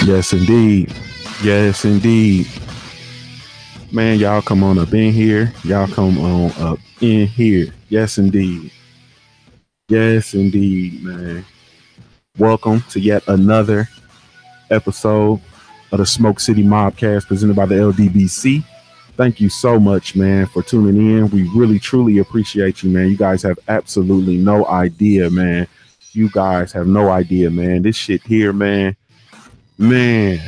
Yes, indeed. Yes, indeed. Man, y'all come on up in here. Y'all come on up in here. Yes, indeed. Yes, indeed, man. Welcome to yet another episode of the Smoke City MobCast presented by the LDBC. Thank you so much, man, for tuning in. We really, truly appreciate you, man. You guys have absolutely no idea, man. You guys have no idea, man. This shit here, man. Man,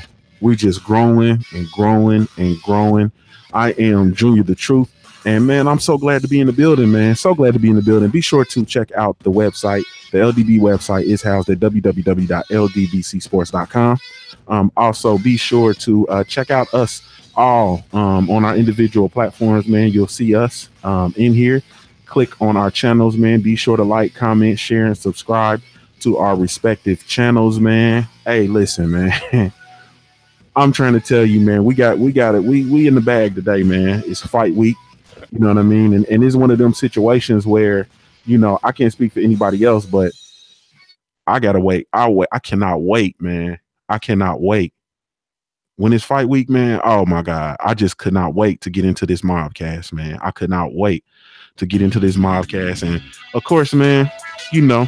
we just growing and growing and growing. I am Junior the Truth. And man, I'm so glad to be in the building, man. So glad to be in the building. Be sure to check out the website. The LDB website is housed at www.ldbcsports.com. Also, be sure to check out us all on our individual platforms, man. You'll see us in here. Click on our channels, man. Be sure to like, comment, share, and subscribe to our respective channels, man. Hey, listen, man. I'm trying to tell you, man, we got it. We in the bag today, man. It's fight week. You know what I mean? And it's one of them situations where, you know, I can't speak for anybody else, but I gotta wait. I cannot wait, man. I cannot wait. When it's fight week, man, oh my God. I just could not wait to get into this MobCast, man. I could not wait to get into this MobCast. And of course, man, you know,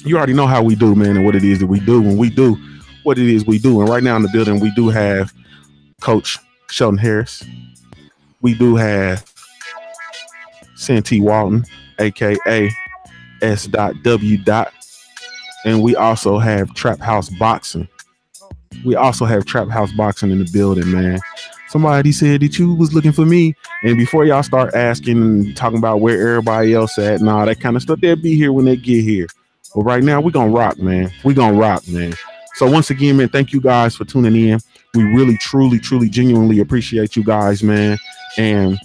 you already know how we do, man, and what it is that we do when we do what it is we do. And right now in the building, we do have Coach Shelton Harris. We do have Santee Walton, aka S.W. And we also have Trap House Boxing. We also have Trap House Boxing in the building, man. Somebody said that you was looking for me. And before y'all start asking and talking about where everybody else at and all that kind of stuff, they'll be here when they get here. But right now, we're going to rock, man. We're going to rock, man. So once again, man, thank you guys for tuning in. We really, truly, truly, genuinely appreciate you guys, man. And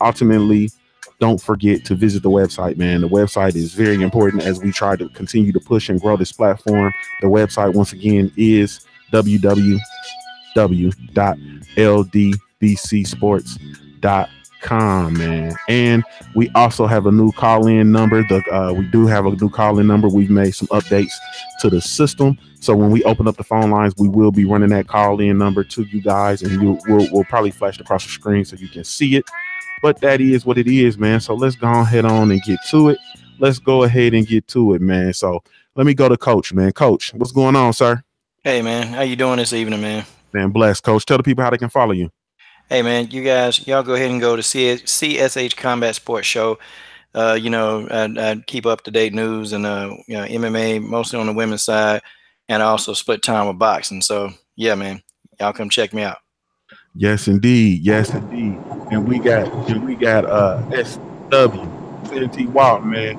ultimately, don't forget to visit the website, man. The website is very important as we try to continue to push and grow this platform. The website, once again, is www.ldbcsports.com, man. And we also have a new call-in number. We do have a new call-in number. We've made some updates to the system. So when we open up the phone lines, we will be running that call-in number to you guys, and we'll probably flash it across the screen so you can see it. But that is what it is, man. So let's go ahead on and get to it. Let's go ahead and get to it, man. So let me go to Coach, man. Coach, what's going on, sir? Hey, man. How you doing this evening, man? Man, bless, Coach. Tell the people how they can follow you. Hey, man, y'all go ahead and go to CSH Combat Sports Show. I keep up to date news and MMA, mostly on the women's side, and I also split time with boxing. So yeah, man, y'all come check me out. Yes, indeed. Yes, indeed. And we got SW Santee Walton, man.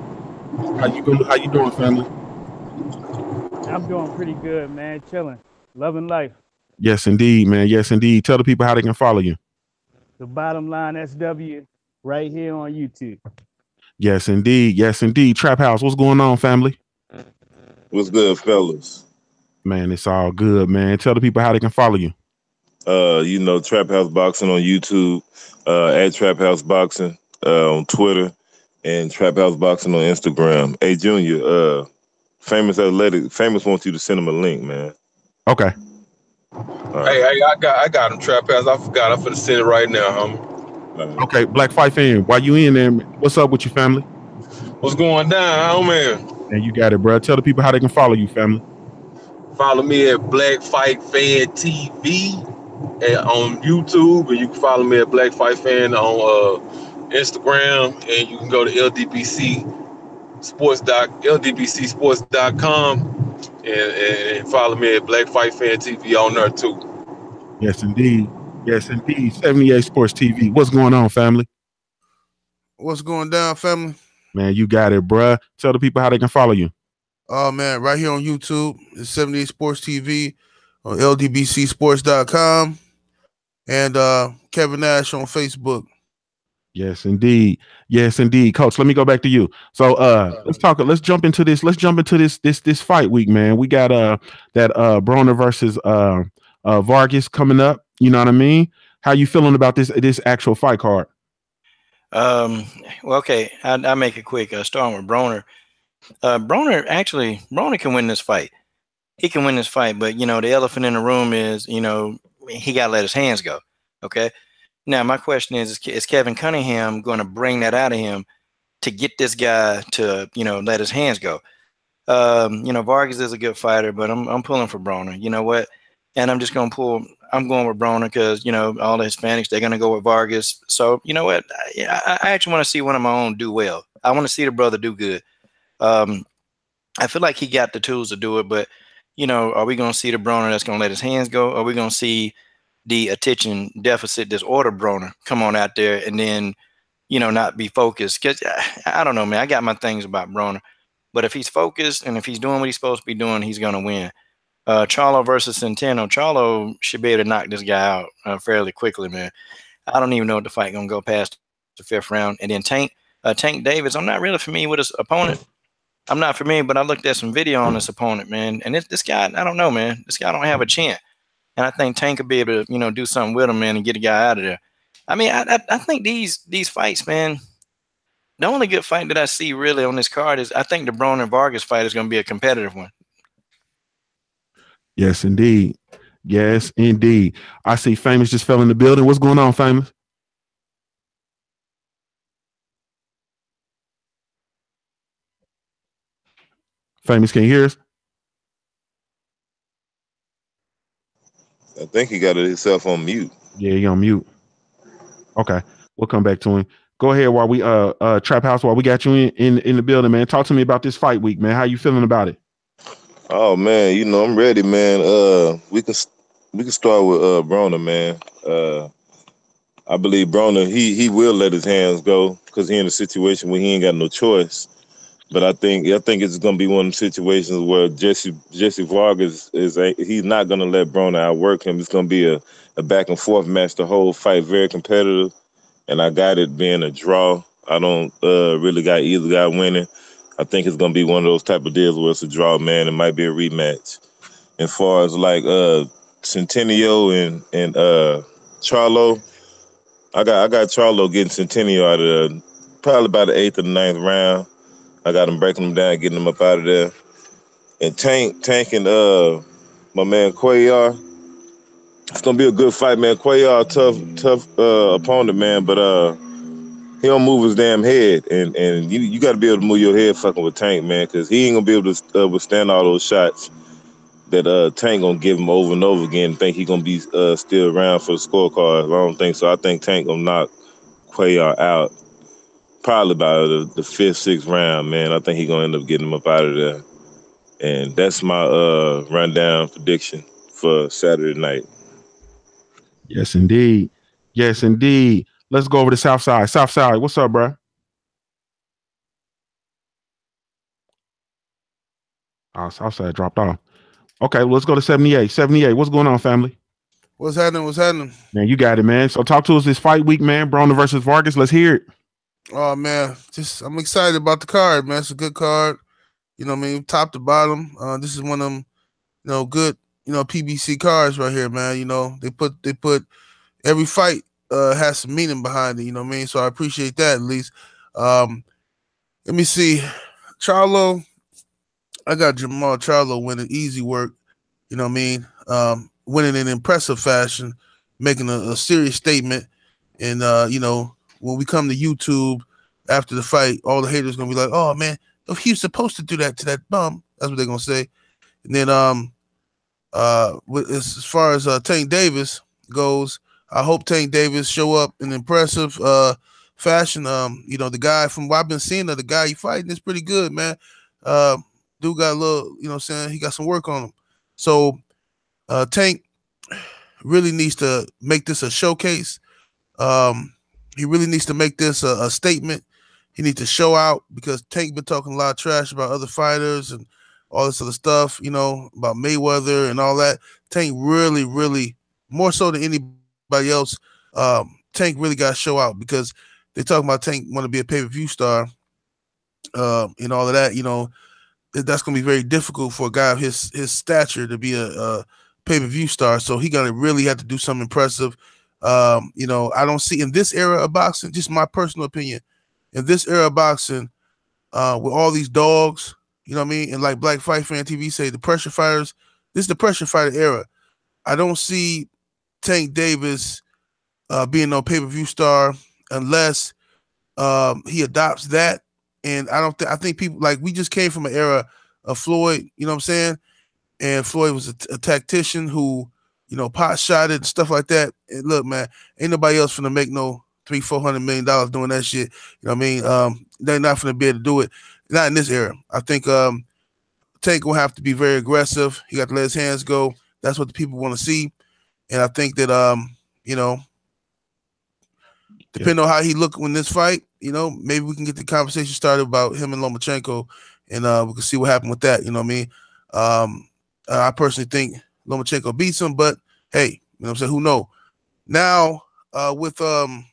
How you doing, family? I'm doing pretty good, man. Chilling, loving life. Yes, indeed, man. Yes, indeed. Tell the people how they can follow you. The bottom line, SW, right here on YouTube. Yes, indeed. Yes, indeed. Trap House, what's going on, family? What's good, fellas? Man, it's all good, man. Tell the people how they can follow you. Trap House Boxing on YouTube, at Trap House Boxing on Twitter, and Trap House Boxing on Instagram. Hey, Junior, Famous wants you to send him a link, man. Okay. Right. Hey, I got him, Trap House. I forgot. I'm finna send it right now, homie. Okay, Black Fight fan, while you in there, what's up with you, family? What's going down, man? And you got it, bro. Tell the people how they can follow you, family. Follow me at Black Fight Fan TV on YouTube, and you can follow me at Black Fight Fan on Instagram, and you can go to ldbcsports.com and follow me at Black Fight Fan TV on there too. Yes, indeed. Yes, indeed. 78 Sports TV. What's going on, family? What's going down, family? Man, you got it, bruh. Tell the people how they can follow you. Oh, man, right here on YouTube. It's 78 Sports TV on ldbcsports.com and Kevin Nash on Facebook. Yes, indeed. Yes, indeed. Coach, let me go back to you. So let's jump into this fight week, man. We got that Broner versus Vargas coming up. You know what I mean? How you feeling about this actual fight card? Well, okay, I'll make it quick. Starting with Broner. Broner can win this fight. he can win this fight. But you know, the elephant in the room is, you know, he got to let his hands go. Okay. Now my question is Kevin Cunningham going to bring that out of him to get this guy to, you know, let his hands go? You know, Vargas is a good fighter, but I'm pulling for Broner. You know what? And I'm just gonna pull. I'm going with Broner because, you know, all the Hispanics, they're gonna go with Vargas. So you know what? I actually want to see one of my own do well. I want to see the brother do good. I feel like he got the tools to do it, but you know, are we gonna see the Broner that's gonna let his hands go? Or are we gonna see the attention deficit disorder Broner come on out there and then, you know, not be focused? Because I don't know, man. I got my things about Broner. But if he's focused and if he's doing what he's supposed to be doing, he's going to win. Charlo versus Centeno. Charlo should be able to knock this guy out fairly quickly, man. I don't even know if the fight going to go past the 5th round. And then Tank Davis, I'm not really familiar with his opponent. I'm not familiar, but I looked at some video on this opponent, man. And this guy, I don't know, man. This guy don't have a chin. And I think Tank could be able to, you know, do something with him, man, and get a guy out of there. I mean, I think these fights, man, the only good fight that I see really on this card is I think the Broner and Vargas fight is going to be a competitive one. Yes, indeed. Yes, indeed. I see Famous just fell in the building. What's going on, Famous? Famous, can you hear us? I think he got himself on mute. Yeah, he on mute. Okay, we'll come back to him. Go ahead while we Trap House, while we got you in the building, man. Talk to me about this fight week, man. How you feeling about it? Oh man, you know I'm ready, man. We can start with Broner, man. I believe Broner he will let his hands go because he in a situation where he ain't got no choice. But I think it's gonna be one of the situations where Jesse Vargas he's not gonna let Broner outwork him. It's gonna be a back and forth match the whole fight, very competitive. And I got it being a draw. I don't really got either guy winning. I think it's gonna be one of those type of deals where it's a draw, man. It might be a rematch. As far as like Centennial and Charlo, I got Charlo getting Centennial out of probably about the 8th or 9th round. I got him breaking him down, getting him up out of there. And Tank and my man Cuellar, it's gonna be a good fight, man. Cuellar, tough opponent, man, but he don't move his damn head, and you got to be able to move your head fucking with Tank, man, because he ain't gonna be able to withstand all those shots that Tank gonna give him over and over again. And think he gonna be still around for the scorecard? I don't think so. I think Tank gonna knock Cuellar out probably by the 5th, 6th round, man. I think he gonna end up getting him up out of there, and that's my rundown prediction for Saturday night. Yes, indeed. Yes, indeed. Let's go over to Southside. Southside, what's up, bro? Oh, Southside dropped off. Okay, let's go to 78. 78, what's going on, family? What's happening? What's happening? Man, you got it, man. So talk to us this fight week, man. Broner versus Vargas. Let's hear it. Oh man, I'm excited about the card, man. It's a good card. You know what I mean? Top to bottom. This is one of them, you know, good, you know, PBC cards right here, man. You know, they put every fight has some meaning behind it, you know what I mean? So I appreciate that at least. Let me see. Charlo, I got Jamal Charlo winning easy work, you know what I mean? Winning in impressive fashion, making a serious statement. And, you know, when we come to YouTube after the fight, all the haters going to be like, oh, man, if he was supposed to do that to that bum, that's what they're going to say. And then as far as Tank Davis goes, I hope Tank Davis show up in impressive fashion. You know, the guy from what I've been seeing of the guy he fighting is pretty good, man. Dude got a little, you know what I'm saying? He got some work on him. So Tank really needs to make this a showcase. He really needs to make this a statement. He needs to show out because Tank been talking a lot of trash about other fighters and all this other stuff, you know, about Mayweather and all that. Tank really, really, more so than anybody else, Tank really got to show out because they talking about Tank want to be a pay-per-view star and all of that. You know, that's going to be very difficult for a guy of his stature to be a pay-per-view star. So he going to really have to do something impressive. You know, I don't see in this era of boxing, just my personal opinion, in this era of boxing, with all these dogs, you know what I mean? And like Black Fight Fan TV say, the pressure fighters This is the pressure fighter era. I don't see Tank Davis being no pay-per-view star unless he adopts that. And I think people, like, we just came from an era of Floyd, you know what I'm saying? And Floyd was a tactician who, you know, pot shotted and stuff like that. And look, man, ain't nobody else finna make no $300-400 million doing that shit. You know what I mean? They're not finna be able to do it. Not in this era. I think Tank will have to be very aggressive. He got to let his hands go. That's what the people want to see. And I think that you know, depending on how he look in this fight, you know, maybe we can get the conversation started about him and Lomachenko, and we can see what happened with that. You know what I mean? I personally think Lomachenko beats him, but hey, you know what I'm saying? Who knows? Now, with Broner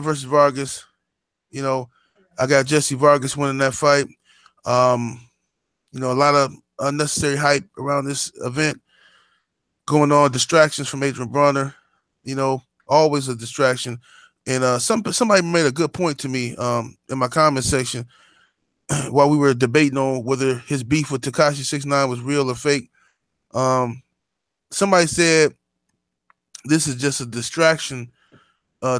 versus Vargas, you know, I got Jesse Vargas winning that fight. You know, a lot of unnecessary hype around this event going on, distractions from Adrian Broner, you know, always a distraction. And somebody made a good point to me in my comment section while we were debating on whether his beef with Tekashi 6ix9ine was real or fake. Somebody said this is just a distraction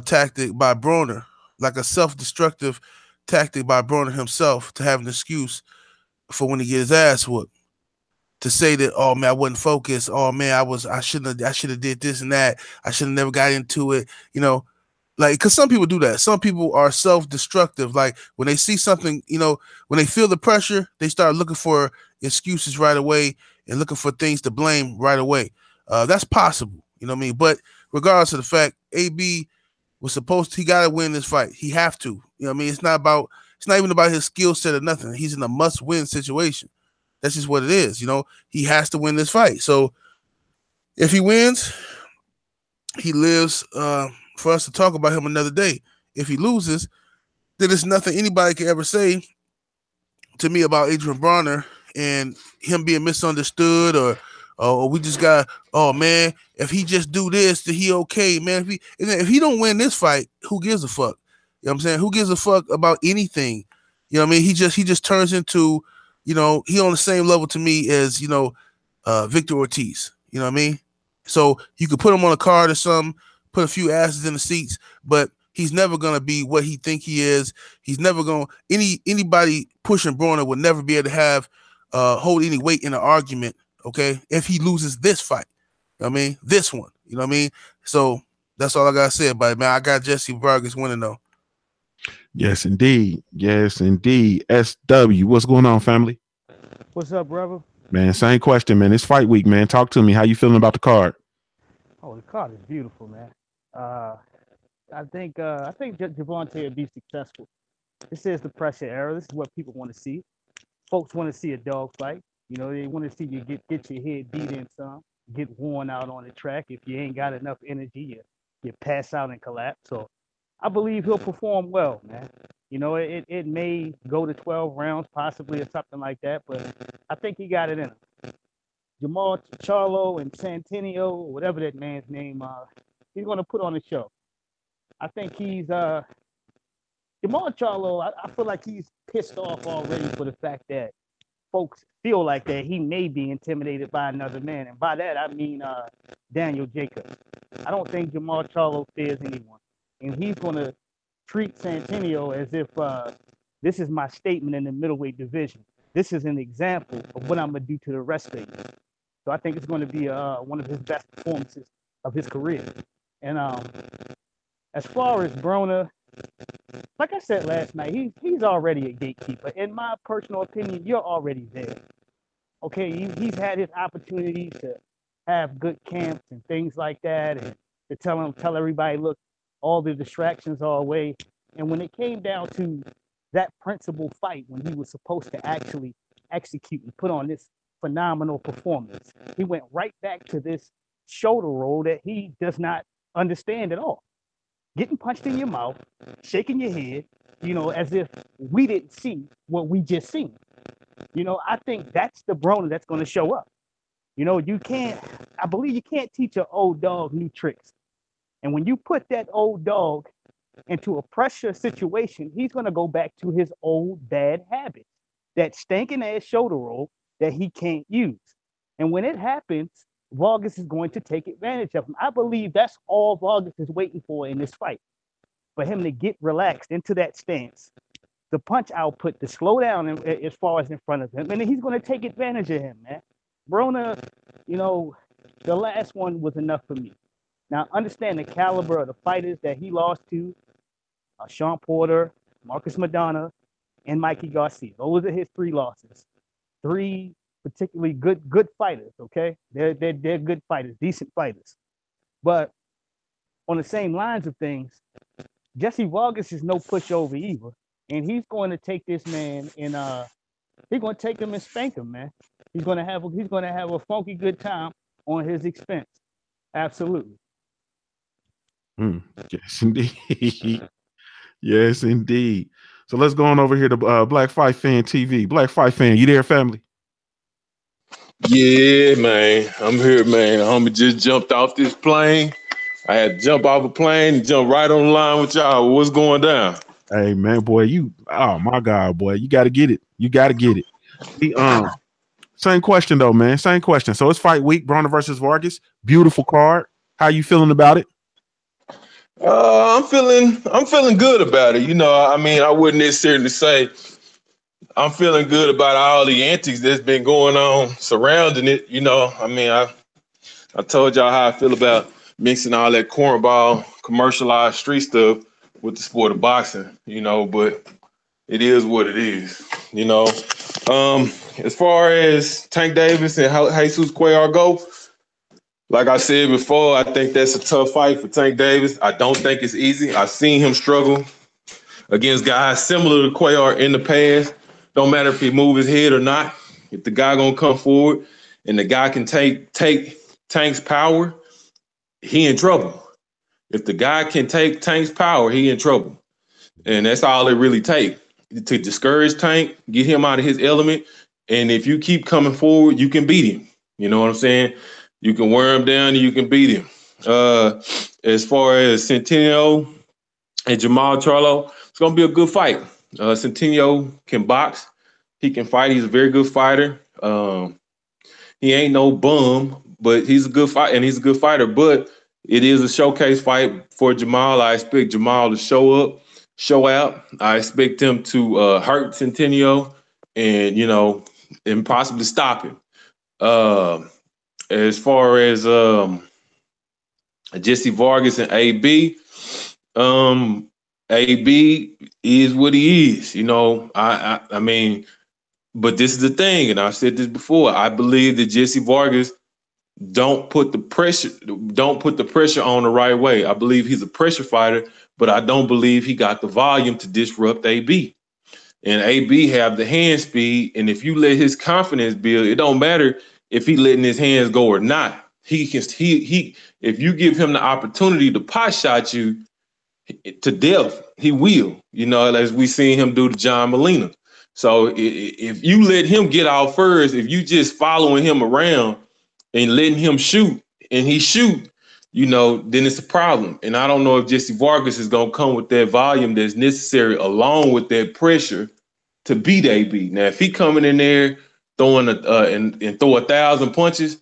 tactic by Broner, like a self-destructive tactic by Broner himself to have an excuse for when he gets his ass whooped. To say that, oh man, I wasn't focused. Oh man, I should have did this and that. I should have never got into it. You know, like, because some people do that. Some people are self-destructive. Like, when they see something, you know, when they feel the pressure, they start looking for excuses right away and looking for things to blame right away. That's possible, you know what I mean? But regardless of the fact, AB was he got to win this fight. He have to, you know what I mean? It's not even about his skill set or nothing. He's in a must-win situation. That's just what it is, you know. He has to win this fight. So if he wins, he lives for us to talk about him another day. If he loses, then there's nothing anybody can ever say to me about Adrian Broner and him being misunderstood, or we just got, oh man, if he just do this, then he okay, man. If he don't win this fight, who gives a fuck? You know what I'm saying? Who gives a fuck about anything? You know what I mean? He just turns into, you know, he on the same level to me as, you know, Victor Ortiz. You know what I mean? So you could put him on a card or something, put a few asses in the seats, but he's never gonna be what he think he is. He's never gonna anybody pushing Broner would never be able to have hold any weight in an argument. Okay, if he loses this fight, you know what I mean, this one, you know what I mean. So that's all I gotta say about it, man. I got Jesse Vargas winning though. Yes, indeed. Yes, indeed. SW, what's going on, family? What's up, brother? Man, same question, man. It's fight week, man. Talk to me. How you feeling about the card? Oh, the card is beautiful, man. I think Javante will be successful. This is the pressure era. This is what people want to see. Folks want to see a dog fight. You know, they want to see you get your head beat in some, get worn out on the track. If you ain't got enough energy, you pass out and collapse. So I believe he'll perform well, man. You know, it may go to 12 rounds, possibly, or something like that, but I think he got it in him. Jamal Charlo and Santinio, whatever that man's name, he's going to put on a show. I think he's Jamal Charlo. I feel like he's pissed off already for the fact that folks feel like that he may be intimidated by another man, and by that I mean Daniel Jacobs. I don't think Jamal Charlo fears anyone, and he's going to treat Santinio as if this is my statement in the middleweight division. This is an example of what I'm gonna do to the rest of you. So I think it's going to be one of his best performances of his career. And as far as Broner, like I said last night, he's already a gatekeeper. In my personal opinion, you're already there. Okay, he's had his opportunities to have good camps and things like that, and to tell everybody, look, all the distractions are away. And when it came down to that principal fight, when he was supposed to actually execute and put on this phenomenal performance, he went right back to this shoulder roll that he does not understand at all. Getting punched in your mouth, shaking your head, you know, as if we didn't see what we just seen. You know, I think that's the Broner that's going to show up. You know, I believe you can't teach an old dog new tricks. And when you put that old dog into a pressure situation, he's going to go back to his old bad habits. That stinking ass shoulder roll, that he can't use. And when it happens, Vargas is going to take advantage of him. I believe that's all Vargas is waiting for in this fight, for him to get relaxed into that stance, the punch output to slow down as far as in front of him, and then he's going to take advantage of him, man. Broner, the last one was enough for me. Now, understand the caliber of the fighters that he lost to, Sean Porter, Marcus Madonna, and Mikey Garcia. Those are his 3 losses. 3 particularly good fighters, okay? They're good fighters, decent fighters. But on the same lines of things, Jesse Vargas is no pushover either. And he's going to take this man and he's going to take him and spank him, man. He's going to have a funky good time on his expense. Absolutely. Yes, indeed. Yes, indeed. So let's go on over here to Black Fight Fan TV. Black Fight Fan, you there, family? Yeah, man. I'm here, man. Homie just jumped off this plane. I had to jump off a plane and jump right on the line with y'all. What's going down? Hey, man, boy, oh my God, boy, you got to get it. You got to get it. Same question though, man. Same question. So it's fight week, Broner versus Vargas. Beautiful card. How you feeling about it? I'm feeling good about it. I wouldn't necessarily say I'm feeling good about all the antics that's been going on surrounding it. I told y'all how I feel about mixing all that cornball commercialized street stuff with the sport of boxing, but it is what it is, As far as Tank Davis and Jesus Cuellar go, like I said before, I think that's a tough fight for Tank Davis. I don't think it's easy. I've seen him struggle against guys similar to Cuellar in the past. Don't matter if he move his head or not. If the guy gonna come forward and the guy can take Tank's power, he in trouble. If the guy can take Tank's power, he in trouble. And that's all it really takes to discourage Tank, get him out of his element. And if you keep coming forward, you can beat him. You know what I'm saying? You can wear him down and you can beat him. As far as Centennial and Jamal Charlo, it's going to be a good fight. Centennial can box. He can fight. He's a very good fighter. He ain't no bum, but he's a good fighter, and he's a good fighter. But it is a showcase fight for Jamal. I expect Jamal to show up, show out. I expect him to hurt Centennial and possibly stop him. As far as Jesse Vargas and AB, AB is what he is. I mean, but this is the thing, and I've said this before. I believe that Jesse Vargas don't put the pressure on the right way. I believe he's a pressure fighter, but I don't believe he got the volume to disrupt AB. And AB have the hand speed, and if you let his confidence build, it don't matter if he letting his hands go or not. If you give him the opportunity to pot shot you to death, he will. As we seen him do to John Molina. So if you let him get out first, if you just following him around and letting him shoot, and he shoot, then it's a problem. And I don't know if Jesse Vargas is going to come with that volume that's necessary along with that pressure to beat AB. Now, if he coming in there throwing and throw 1,000 punches,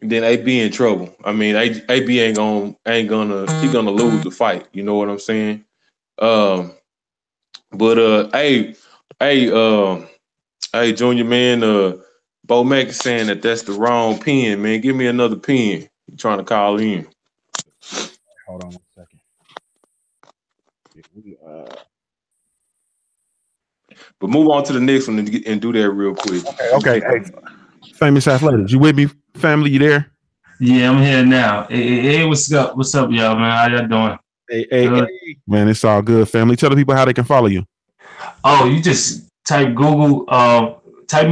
then AB in trouble. I mean, AB ain't gonna lose the fight. You know what I'm saying? Hey, Junior, man, Bo-Mack is saying that's the wrong pen, man. Give me another pen. You trying to call in. Hold on 1 second. But move on to the next one and do that real quick. Okay. Hey, Famous Athletics, you with me, family? You there? Yeah, I'm here now. Hey, what's up? What's up, y'all, man? How y'all doing? Hey, man, it's all good, family. Tell the people how they can follow you. Oh, you just type me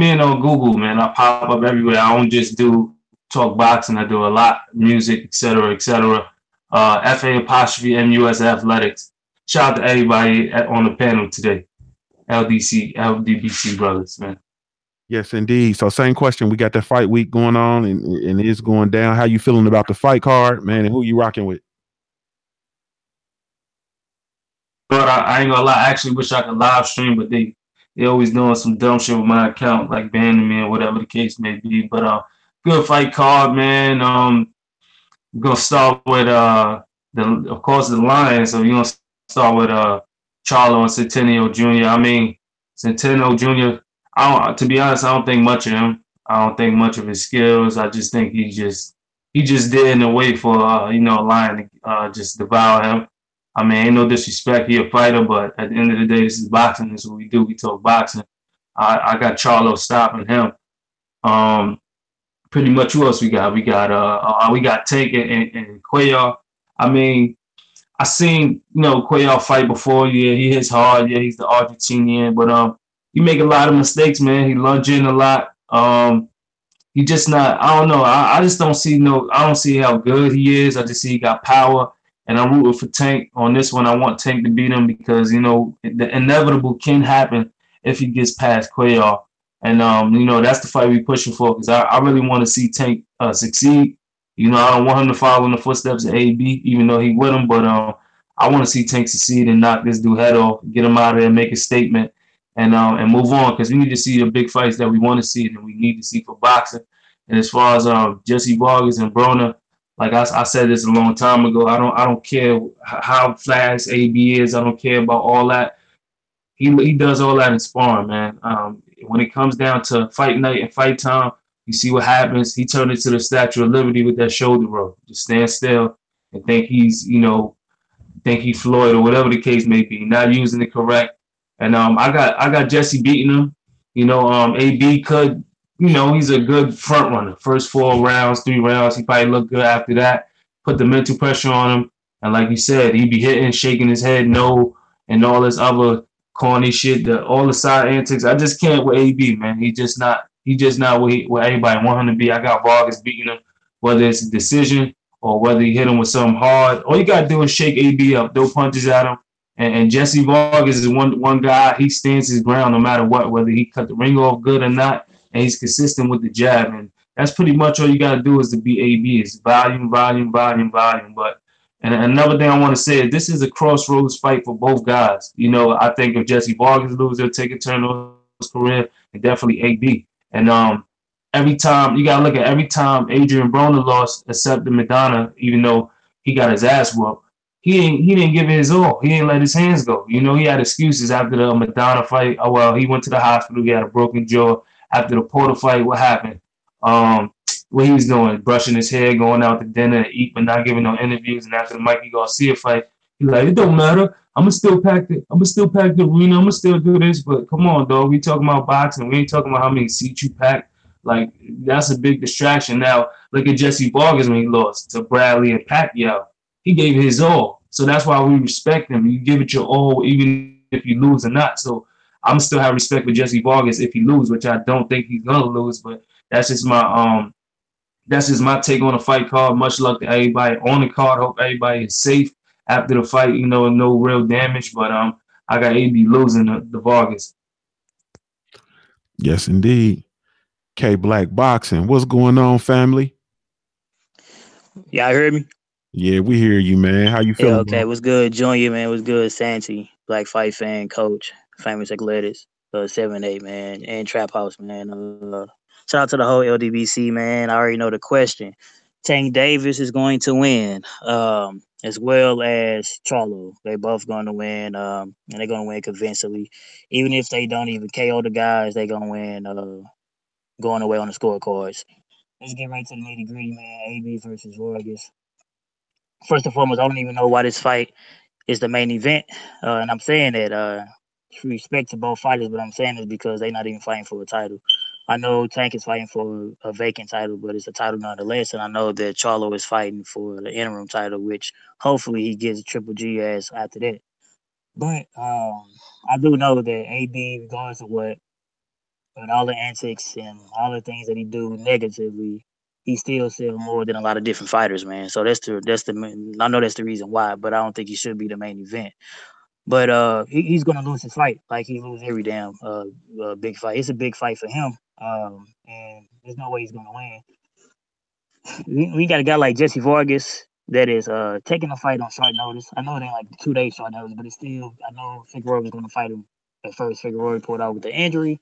in on Google, man. I pop up everywhere. I don't just do talk boxing. I do a lot, music, etc., etc. FA''MUS Athletics. Shout out to everybody on the panel today. LDBC brothers, man. Yes, indeed. So same question. We got that fight week going on and it's going down. How you feeling about the fight card, man, and who you rocking with? But I ain't gonna lie, I actually wish I could live stream, but they They always doing some dumb shit with my account, like banning me or whatever the case may be. But good fight card, man. We're gonna start with of course the Lions. So you're gonna start with Charlo and Centennial Jr. I mean, Centennial Jr. To be honest, I don't think much of him. I don't think much of his skills. I just think he just did in a way for a lion to just devour him. I mean, ain't no disrespect. He a fighter, but at the end of the day, this is boxing. This is what we do. We talk boxing. I got Charlo stopping him. Pretty much who else we got? We got Tank and Cuellar. I mean, I seen Cuellar fight before. Yeah, he hits hard. Yeah, he's the Argentinian, but he make a lot of mistakes, man. He lunge in a lot. He just not. I don't know. I just don't see I don't see how good he is. I just see he got power, and I'm rooting for Tank on this one. I want Tank to beat him because the inevitable can happen if he gets past Cuellar. And that's the fight we're pushing for because I really want to see Tank succeed. I don't want him to follow in the footsteps of AB, even though he with him. But I want to see Tank succeed and knock this dude head off, get him out of there, make a statement, and move on because we need to see the big fights that we want to see and we need to see for boxing. And as far as Jesse Vargas and Broner, like I said this a long time ago, I don't care how fast AB is. I don't care about all that. He does all that in sparring, man. When it comes down to fight night and fight time, you see what happens. He turned into the Statue of Liberty with that shoulder roll. Just stand still and think he's, think he Floyd or whatever the case may be, not using it correct. And I got Jesse beating him. AB could, he's a good front runner. First 4 rounds, 3 rounds, he probably look good after that. Put the mental pressure on him. And like you said, he be hitting, shaking his head, no, and all this other corny shit, all the side antics. I just can't with AB, man. He just not what everybody want him to be. I got Vargas beating him, whether it's a decision or whether he hit him with something hard. All you gotta do is shake AB up, throw punches at him. And Jesse Vargas is one guy. He stands his ground no matter what, whether he cut the ring off good or not, and he's consistent with the jab. And that's pretty much all you gotta do is to beat AB. It's volume. But and another thing I want to say is this is a crossroads fight for both guys. I think if Jesse Vargas loses, he'll take a turn on his career, and definitely AB. And every time Adrian Broner lost, except the Madonna, even though he got his ass whooped, he didn't give it his all. He didn't let his hands go. He had excuses after the Madonna fight. Oh well, he went to the hospital. He had a broken jaw. After the Porter fight, what happened? What he was doing, brushing his hair, going out to dinner, eat, but not giving no interviews. And after the Mikey Garcia fight, he's like, it don't matter. I'm gonna still pack the arena. I'm gonna still do this. But come on, dog. We talking about boxing. We ain't talking about how many seats you pack. Like that's a big distraction. Now look at Jesse Vargas when he lost to Bradley and Pacquiao. He gave his all. So that's why we respect him. You give it your all, even if you lose or not. So I'm still have respect for Jesse Vargas if he loses, which I don't think he's gonna lose. But that's just my take on the fight card. Much luck to everybody on the card. Hope everybody is safe after the fight, no real damage. But I got AB losing the Vargas. Yes, indeed. K Black Boxing. What's going on, family? Y'all heard me? Yeah, we hear you, man. How you feeling? Yeah, okay. What's good, Junior, man? What's good, Santi? Black Fight Fan, Coach, Famous Athletics, 7-8, man, and Trap House, man. Shout out to the whole LDBC, man. I already know the question. Tank Davis is going to win, as well as Charlo. They both going to win, and they're going to win convincingly. Even if they don't even KO the guys, they're going to win going away on the scorecards. Let's get right to the nitty-gritty, man. AB versus Vargas. First and foremost, I don't even know why this fight is the main event, and I'm saying that respect to both fighters, but I'm saying it because they're not even fighting for a title. I know Tank is fighting for a vacant title, but it's a title nonetheless. And I know that Charlo is fighting for the interim title, which hopefully he gets a Triple G ass after that. But I do know that AB, regardless of what, and all the antics and all the things that he do negatively, he still sells more than a lot of different fighters, man. So that's the I know that's the reason why, but I don't think he should be the main event. But he's gonna lose his fight, like he loses every damn big fight. It's a big fight for him, and there's no way he's gonna win. We got a guy like Jesse Vargas that is taking a fight on short notice. I know it ain't like 2 days short notice, but it's still. I know Figueroa is gonna fight him At first, Figueroa pulled out with the injury.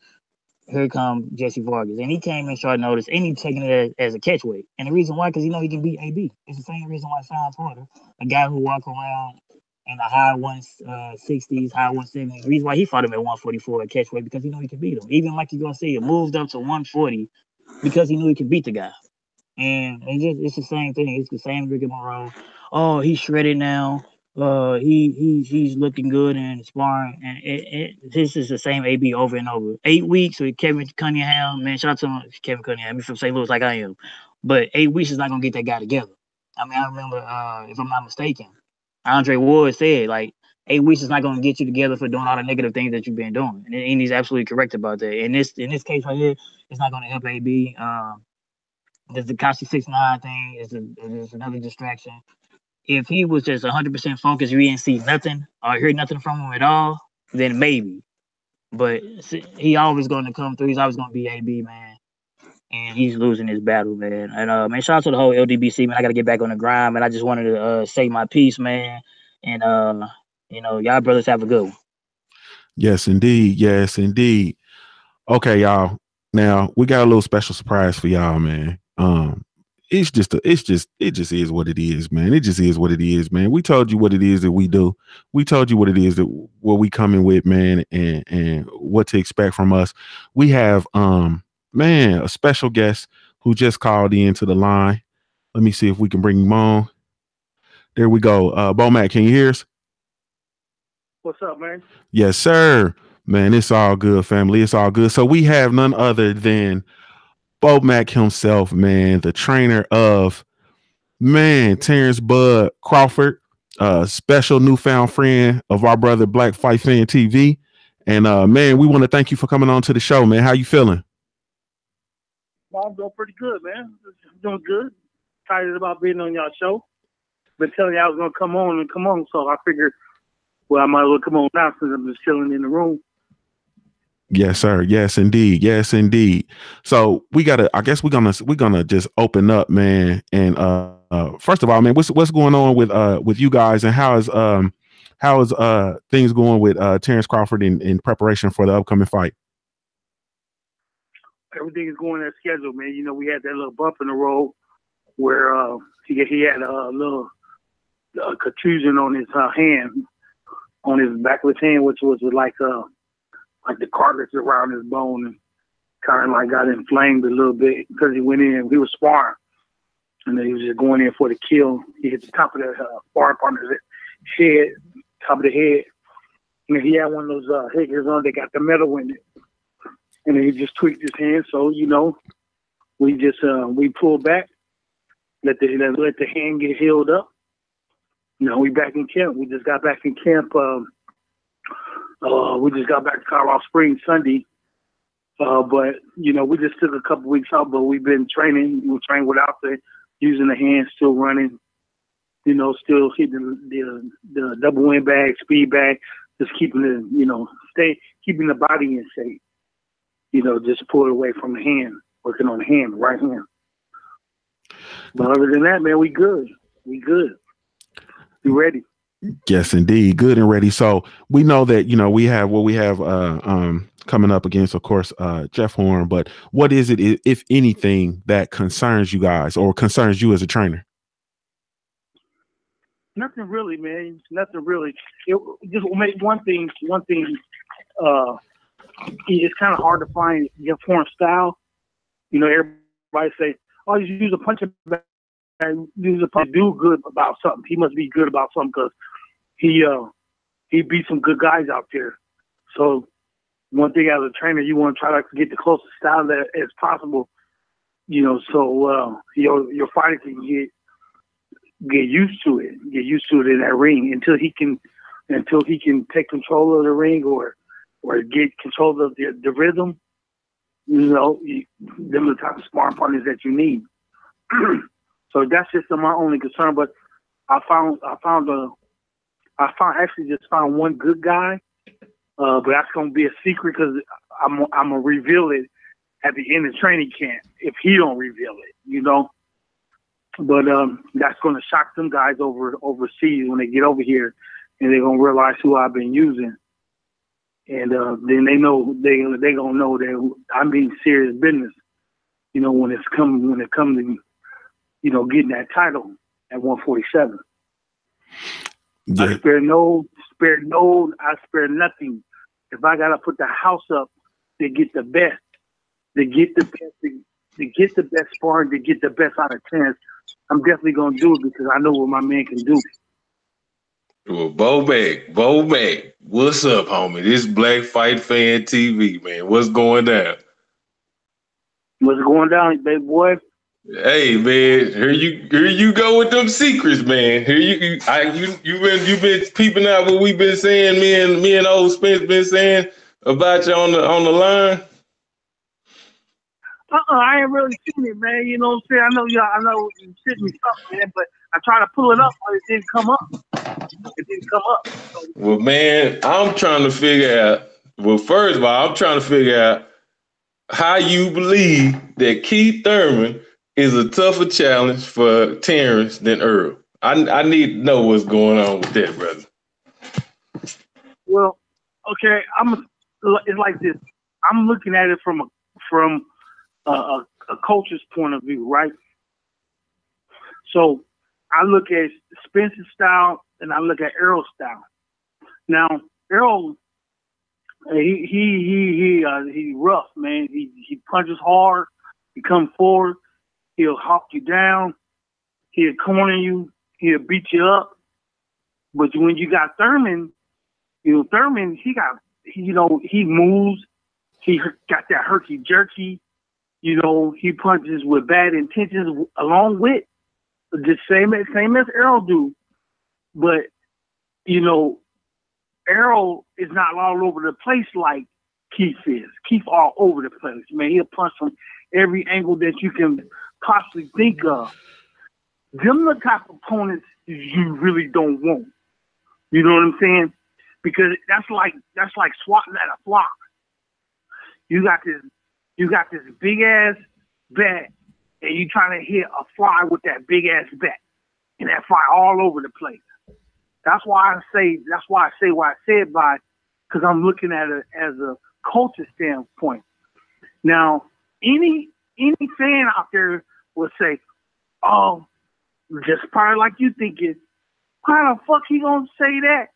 Here come Jesse Vargas. And he came in short notice, and he taking it as a catch weight. And the reason why, because he can beat AB. It's the same reason why Sean Porter, a guy who walk around in the high 160s, high 170s, the reason why he fought him at 144 at catch weight, because he he can beat him. Even like you're going to see, it moved up to 140 because he knew he could beat the guy. And it's the same thing. It's the same rigmarole. Oh, he's shredded now. He's looking good in sparring, and this is the same AB over and over. 8 weeks with Kevin Cunningham, man. Shout out to Kevin Cunningham. He's from St. Louis, like I am. But 8 weeks is not gonna get that guy together. I mean, I remember, if I'm not mistaken, Andre Ward said like 8 weeks is not gonna get you together for doing all the negative things that you've been doing, and he's absolutely correct about that. In this case right here, it's not gonna help AB. The Tekashi 6ix9ine thing is another distraction. If he was just 100% focused, you didn't see nothing or hear nothing from him at all, then maybe. But he always going to come through. He's always going to be AB, man. And he's losing his battle, man. And, man, shout out to the whole LDBC, man. I got to get back on the grind, man. I just wanted to say my piece, man. And, y'all brothers have a good one. Yes, indeed. Yes, indeed. Okay, y'all. Now, we got a little special surprise for y'all, man. It just is what it is, man. It just is what it is, man. We told you what it is that we do. We told you what it is that what we coming with, man, and what to expect from us. We have man, a special guest who just called in to the line. Let me see if we can bring him on. There we go. Bo-Mack, can you hear us? What's up, man? Yes, sir. Man, it's all good, family. It's all good. So we have none other than Bo-Mack himself, man, the trainer of, man, Terrence Bud Crawford, special newfound friend of our brother Black Fight Fan TV. And man, we want to thank you for coming on to the show, man. How you feeling? Well, I'm doing pretty good, man. I'm doing good. Excited about being on y'all show. Been telling you I was gonna come on, so I figured, well, I might as well come on now since I'm just chilling in the room. Yes, sir. Yes, indeed. Yes, indeed. So we're gonna just open up, man. And first of all, man, what's going on with you guys, and how is things going with Terrence Crawford in preparation for the upcoming fight? Everything is going as scheduled, man. You know, we had that little bump in the road where he had a little contusion on his hand, on his back of his hand, which was like the cartilage around his bone, and kind of like got inflamed a little bit because he was sparring, and then he was just going in for the kill. He hit the top of the sparring partner's head, top of the head, and then he had one of those headgears on that got the metal in it, and then he just tweaked his hand. So, you know, we just we pulled back, let the hand get healed up. You know, we back in camp. We just got back in camp. We just got back to Colorado Springs Sunday, but you know, we just took a couple weeks off. But we've been training. We trained without using the hands, still running. You know, still hitting the double wind bag, speed bag, just keeping keeping the body in shape. You know, just pull it away from the hand, working on the hand, right hand. But other than that, man, we good. We good. You ready? Yes, indeed. Good and ready. So we know that, you know, we have coming up against, of course, Jeff Horn. But what is it, if anything, that concerns you guys or concerns you as a trainer? Nothing really, man. Nothing really. Just make one thing. It's kind of hard to find Jeff Horn style. You know, everybody say, "Oh, you use a punching bag. Use a punch. Do good about something. He must be good about something because he beat some good guys out there." So one thing as a trainer, you want to try to get the closest style as possible. You know, so your fighter can get used to it. Get used to it in that ring until he can take control of the ring or get control of the rhythm. You know, them are the type of sparring partners that you need. So that's just my only concern. But I actually just found one good guy, but that's gonna be a secret because I'm gonna reveal it at the end of training camp if he don't reveal it, you know. But that's gonna shock some guys overseas when they get over here, and they're gonna realize who I've been using. And then they know they gonna know that I'm being serious business. You know, when it comes to, you know, getting that title at 147. Yeah. I spare nothing. If I gotta put the house up to get the best, to get the best sparring, to get the best out of Terrence, I'm definitely gonna do it because I know what my man can do. Well, Bo-Mack, what's up, homie? This Black Fight Fan TV, man. What's going down? What's going down, baby boy? Hey, man, here you go with them secrets, man. You've been peeping out what we've been saying. Me and old Spence been saying about you on the line. I ain't really seen it, man. You know what I'm saying? I know you sent me something, man, but I tried to pull it up, but it didn't come up. So, Well, man, I'm trying to figure out. Well, first of all, I'm trying to figure out how you believe that Keith Thurman is a tougher challenge for Terrence than Errol. I need to know what's going on with that, brother. well, okay, it's like this. I'm looking at it from a coach's point of view, right? So I look at Spence's style and I look at Errol's style. Now Errol, he rough, man. He punches hard. He comes forward. He'll hawk you down. He'll corner you. He'll beat you up. But when you got Thurman, Thurman, he moves. He got that herky jerky. He punches with bad intentions along with the same as Errol do. But, Errol is not all over the place like Keith is. Keith all over the place, man. He'll punch from every angle that you can possibly think of. Them the type of opponents you really don't want. You know what I'm saying? Because that's like swatting at a flock. You got this big ass bat, and you trying to hit a fly with that big ass bat, and that fly all over the place. That's why I say what I said by, because I'm looking at it as a culture standpoint. Now, any fan out there will say, "Oh, just probably like you thinking, why the fuck he gonna say that?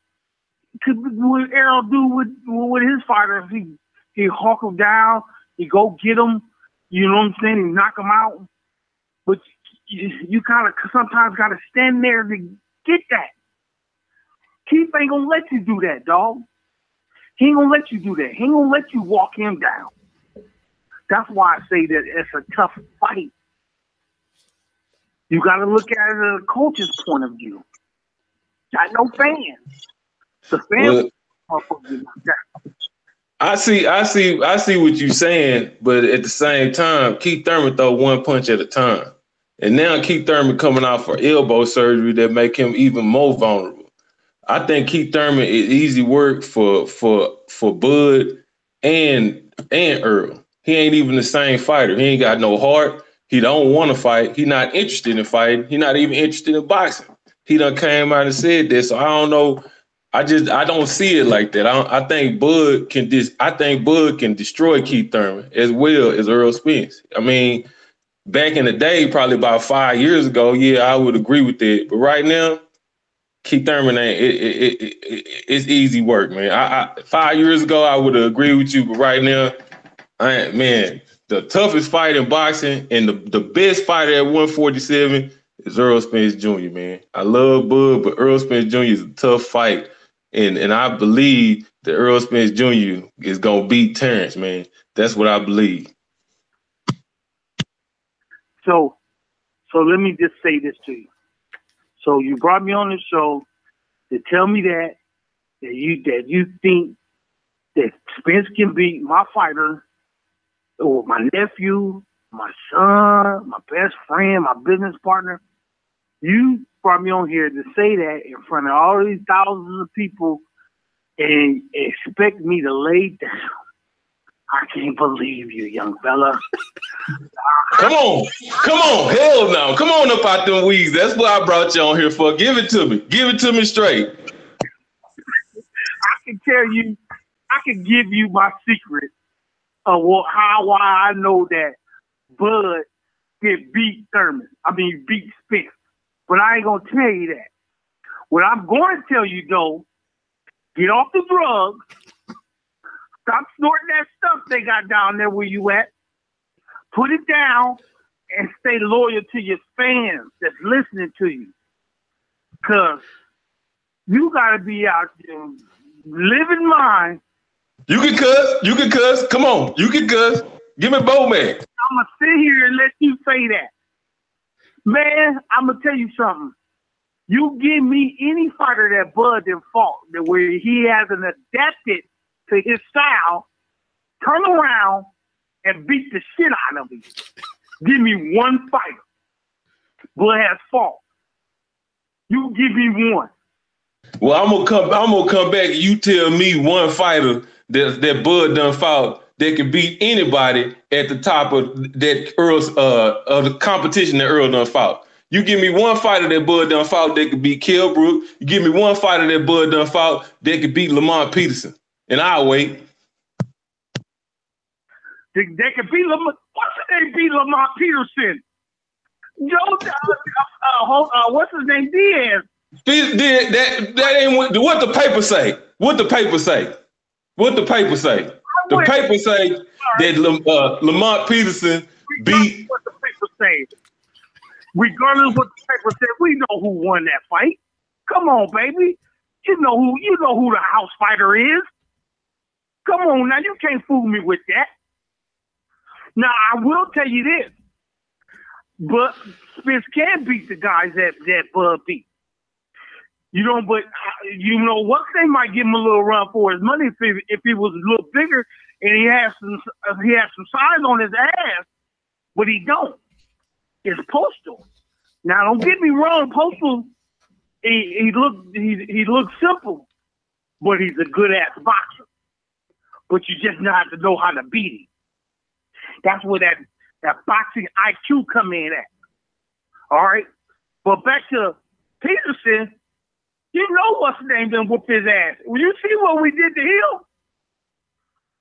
Because what Errol do with his fighters, he hawk him down, he go get him, you know what I'm saying? He knock him out. But you kind of sometimes got to stand there to get that. Keith ain't gonna let you do that, dog. He ain't gonna let you do that. He ain't gonna let you walk him down. That's why I say that it's a tough fight. You got to look at it as a coach's point of view. Got no fans. The fans motherfuckers like that. I see what you're saying, but at the same time, Keith Thurman throw one punch at a time. And now Keith Thurman coming out for elbow surgery that make him even more vulnerable. I think Keith Thurman is easy work for Bud and Errol. He ain't even the same fighter. He ain't got no heart. He don't want to fight. He not interested in fighting. He not even interested in boxing. He done came out and said this. So I don't know. I don't see it like that. I think Bud can destroy Keith Thurman as well as Errol Spence. I mean, back in the day, probably about 5 years ago, yeah, I would agree with that. But right now, Keith Thurman it's easy work, man. 5 years ago, I would have agreed with you, but right now, the toughest fight in boxing and the best fighter at 147 is Errol Spence Jr., man. I love Bud, but Errol Spence Jr. is a tough fight. And I believe that Errol Spence Jr. is going to beat Terrence, man. That's what I believe. So let me just say this to you. So you brought me on the show to tell me that you think that Spence can beat my fighter or my nephew, my son, my best friend, my business partner. You brought me on here to say that in front of all these thousands of people and expect me to lay down. I can't believe you, young fella. Come on. Hell no. Come on up out them weeds. That's what I brought you on here for. Give it to me. Give it to me straight. I can tell you I could give you my secret of why I know that Bud did beat beat Spence. But I ain't gonna tell you that. What I'm going to tell you though, get off the drugs, stop snorting that stuff they got down there where you at, put it down, and stay loyal to your fans that's listening to you. Cause you gotta be out there living mine. You can cuss. Come on, you can cuss. Give me Bo-Mack. I'm gonna sit here and let you say that. Man, I'm gonna tell you something. You give me any fighter that Bud done fought, that where he hasn't adapted to his style, turn around and beat the shit out of him. Give me one fighter Bud has fought. You give me one. Well, I'm gonna come back and you tell me one fighter that Bud done fought that can beat anybody at the top of that Earl's of the competition that Earl done fought. You give me one fighter that Bud done fought that could beat Kell Brook. You give me one fighter that Bud done fought that could beat Lamont Peterson. And I'll wait. They could beat Lamont. What's his name? Beat Lamont Peterson. What's his name? Diaz. That ain't what the paper say. What the paper say? What the paper say? The paper say that Lamont Peterson beat. What the paper say? Regardless of what the paper said, we know who won that fight. Come on, baby. You know who the house fighter is. Come on now, you can't fool me with that. Now I will tell you this, but Spence can beat the guys that Bud beat. But what they might give him a little run for his money if he was a little bigger and he has some size on his ass, but he don't. It's Postal. Now don't get me wrong, Postal. He looks simple, but he's a good ass boxer. But you just have to know how to beat him. That's where that boxing IQ come in at. All right, but back to Peterson. You know what's his name done whoop his ass. When you see what we did to him,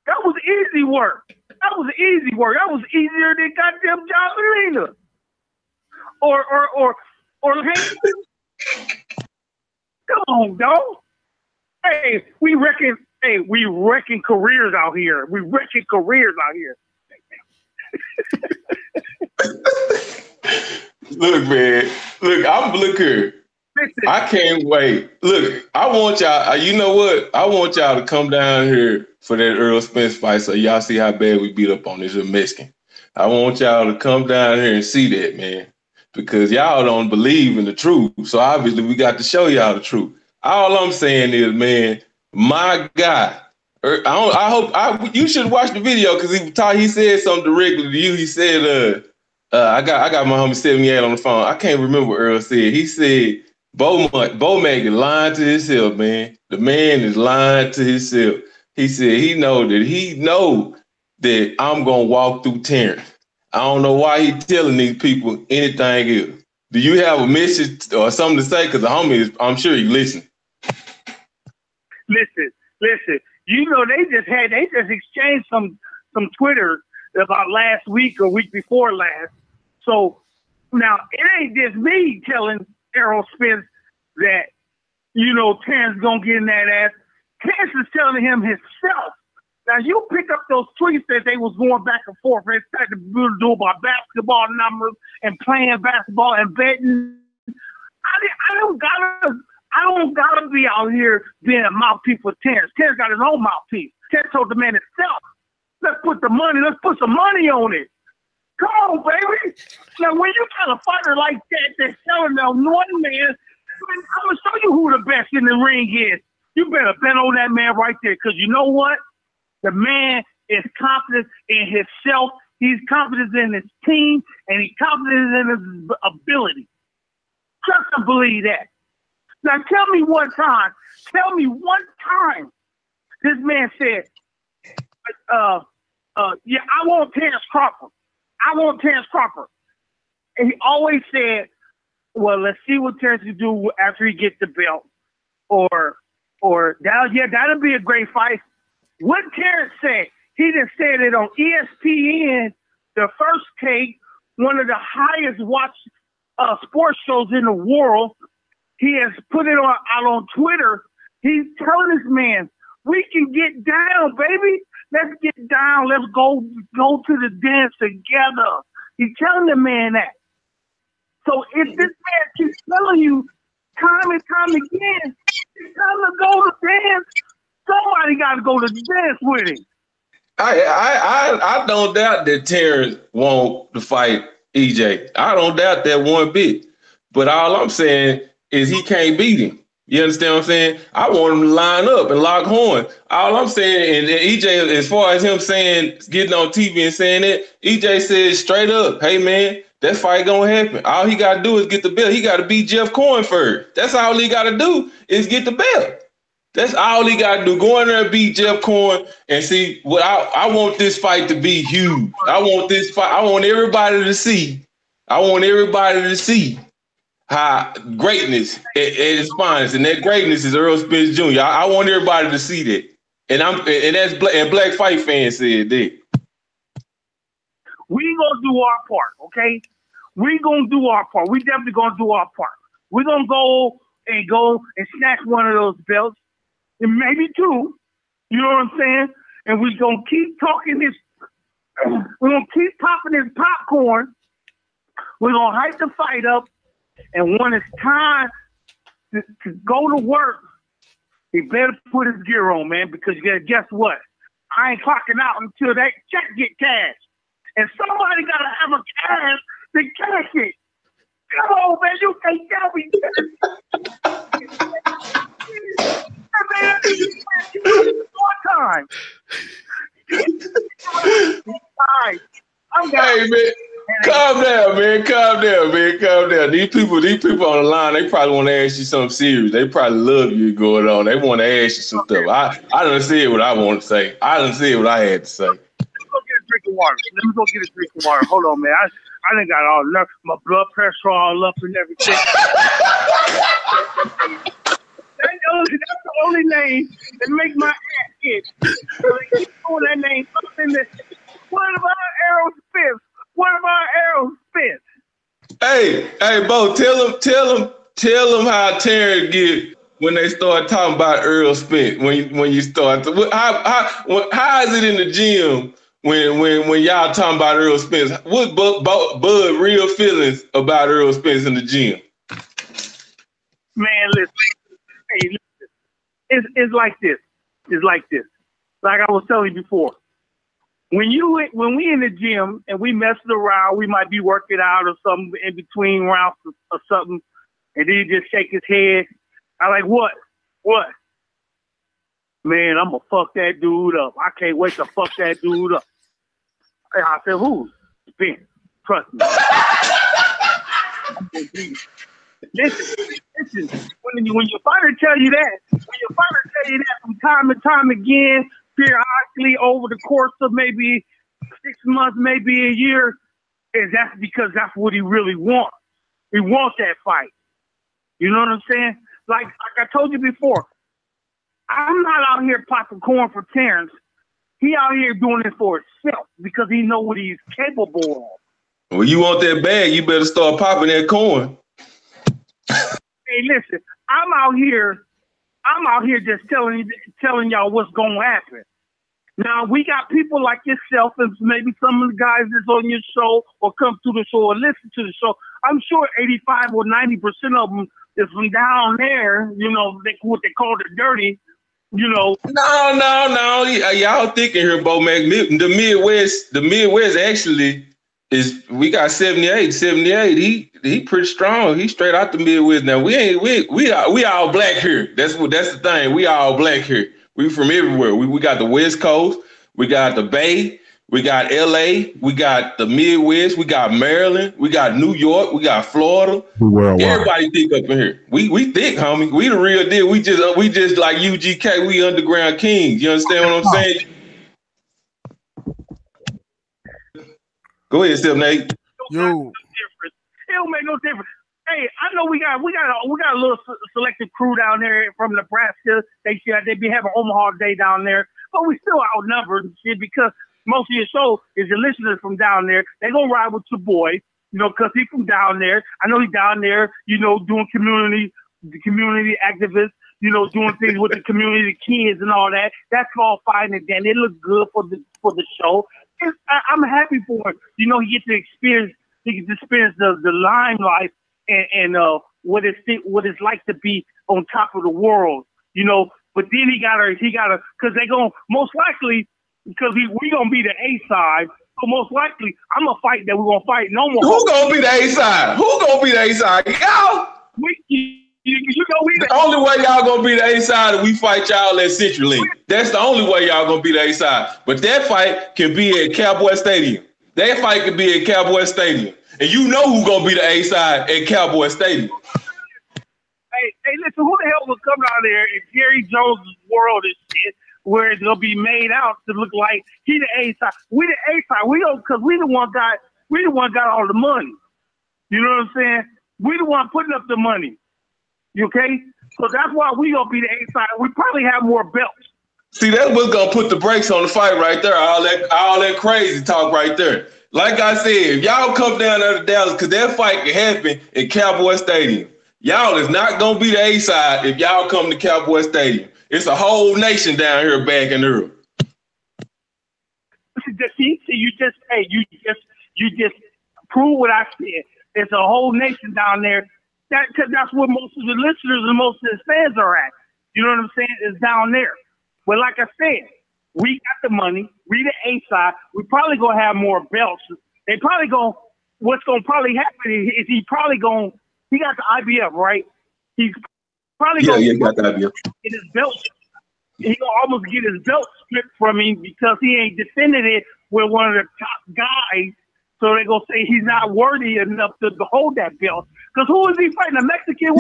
that was easy work. That was easier than goddamn John Molina. Or come on, dog. Hey, we wrecking careers out here. Look, man. Look here. Listen. I can't wait. Look, I want y'all. You know what? I want y'all to come down here for that Errol Spence fight, so y'all see how bad we beat up on this Mexican. I want y'all to come down here and see that, man, because y'all don't believe in the truth. So obviously, we got to show y'all the truth. All I'm saying is, man, my guy. I hope you should watch the video because he said something directly to you. He said, I got my homie 78 on the phone. I can't remember what Earl said. He said, Bo-Mack is lying to himself, man. The man is lying to himself. He said he know that I'm gonna walk through Terrence. I don't know why he's telling these people anything else. Do you have a message or something to say? Because the homie I'm sure he listening. Listen. You know they just exchanged some Twitter about last week or week before last. So now it ain't just me telling Errol Spence that, Terrence gonna get in that ass. Terrence is telling him himself. Now you pick up those tweets that they was going back and forth and started to do about basketball numbers and playing basketball and betting. I don't gotta be out here being a mouthpiece for Terrence. Terrence got his own mouthpiece. Terrence told the man himself, let's put some money on it. Come on, baby. Now, when you got a fighter like that that's telling them one man, I'm going to show you who the best in the ring is. You better bet on that man right there because you know what? The man is confident in himself. He's confident in his team, and he's confident in his ability. Just to believe that. Now, tell me one time this man said, I want Terrence Crawford. And he always said, well, let's see what Terrence can do after he gets the belt. Or that'll be a great fight. What Terrence said, he just said it on ESPN, the first take, one of the highest watched sports shows in the world. He has put it out on Twitter. He's telling this man, we can get down, baby. Let's get down. Let's go to the dance together. He's telling the man that. So if this man keeps telling you time and time again, it's time to go to dance, somebody got to go to dance with him. I don't doubt that Terrence want to fight EJ. I don't doubt that one bit. But all I'm saying is he can't beat him. You understand what I'm saying? I want him to line up and lock horn. All I'm saying, and EJ, as far as him saying, getting on TV and saying that, EJ said straight up, hey, man, that fight gonna happen. All he got to do is get the belt. He got to beat Jeff Cohen first. That's all he got to do is get the belt. That's all he got to do. Go in there and beat Jeff Cohen and see what I want this fight to be huge. I want this fight. I want everybody to see. I want everybody to see how greatness at its finest, and that greatness is Errol Spence Jr. I want everybody to see that. And Black Fight fans said that. We gonna do our part, okay? We gonna do our part. We definitely gonna do our part. We're gonna go and snatch one of those belts, and maybe two. You know what I'm saying? And we're gonna keep talking this. We're gonna keep popping this popcorn. We're gonna hype the fight up, and when it's time to go to work, he better put his gear on, man. Because guess what? I ain't clocking out until that check get cashed. And somebody got to have a cash to cash it. Come on, man. You can't tell me one time. Hey, man. Calm down, man. Calm down, man. Calm down. These people on the line, they probably want to ask you something serious. They probably love you going on. They want to ask you some stuff. I done said what I want to say. I done said what I had to say. Go get a drink of water. Let me go get a drink of water. Hold on, man. I done got all my blood pressure all up and everything. That's the only name that make my ass itch. So they keep throwing that name up in there. What about Errol Spence? What about Errol Spence? Hey, Bo, tell them how Terrence get when they start talking about Errol Spence. When you start, how is it in the gym? When y'all talking about Errol Spence, what Bud real feelings about Errol Spence in the gym? Man, listen. Hey, listen. It's like this. It's like this. Like I was telling you before. When we in the gym and we messing around, we might be working out or something in between rounds or something, and then he just shake his head. I like, what? What? Man, I'm gonna fuck that dude up. I can't wait to fuck that dude up. And I said, who? Spence. Trust me. Listen. When your fighter tell you that, from time to time again, periodically over the course of maybe 6 months, maybe a year, and that's because that's what he really wants. He wants that fight. You know what I'm saying? Like I told you before, I'm not out here popping corn for Terrence. He out here doing it for himself because he know what he's capable of. Well, you want that bag, you better start popping that corn. Hey, listen, I'm out here just telling y'all what's gonna happen. Now we got people like yourself and maybe some of the guys that's on your show or come to the show or listen to the show. I'm sure 85 or 90% of them is from down there. You know, what they call the dirty. You know. No. Y'all thinking here, Bo-Mack. The Midwest actually is. We got 78. He pretty strong. He straight out the Midwest. Now we all black here. That's the thing. We all black here. We from everywhere. We got the West Coast. We got the Bay. We got LA. We got the Midwest. We got Maryland. We got New York. We got Florida. Everybody thick up in here. We thick, homie. We the real deal. We just like UGK. We underground kings. You understand what I'm saying? Go ahead, Steph Nate. Yo. It don't make no difference. Hey, I know we got a little selective crew down there from Nebraska. They be having Omaha Day down there. but we still outnumbered and shit because most of your show is your listeners from down there. They gonna ride with your boy, you know, cause he's from down there. I know he's down there, you know, doing community activists, you know, doing things with the community, kids and all that. That's all fine and then it looks good for the show. I'm happy for him. You know, he gets to experience the limelight and what it's like to be on top of the world, you know. But then he gotta, because they gonna most likely, because we gonna be the A side. So most likely, I'm gonna fight that we're gonna fight no more. Who gonna be the A side? Who gonna be the A side? Y'all. The only way y'all gonna be the A side is we fight y'all at CenturyLink. That's the only way y'all gonna be the A side. But that fight can be at Cowboy Stadium. That fight could be at Cowboy Stadium. And you know who gonna be the A side at Cowboy Stadium. Hey, listen, who the hell will come down there in Jerry Jones' world and shit, where it's gonna be made out to look like he the A side? We the A side. We don't, cause we the one got all the money. You know what I'm saying? We the one putting up the money. You okay? So that's why we gonna be the A side. We probably have more belts. See, that's what's gonna put the brakes on the fight right there. All that crazy talk right there. Like I said, if y'all come down there to Dallas, because that fight can happen at Cowboy Stadium. Y'all is not gonna be the A side if y'all come to Cowboy Stadium. It's a whole nation down here backing her. You just prove what I said. It's a whole nation down there. That's where most of the listeners and most of the fans are at. You know what I'm saying? It's down there. But like I said, we got the money. We the A side. We probably gonna have more belts. They probably gonna. What's gonna probably happen is he got the IBF, right? He's probably gonna got the IBF. Get his belt. He gonna almost get his belt stripped from him because he ain't defended it with one of the top guys. So they gonna say he's not worthy enough to hold that belt. Because who is he fighting? A Mexican?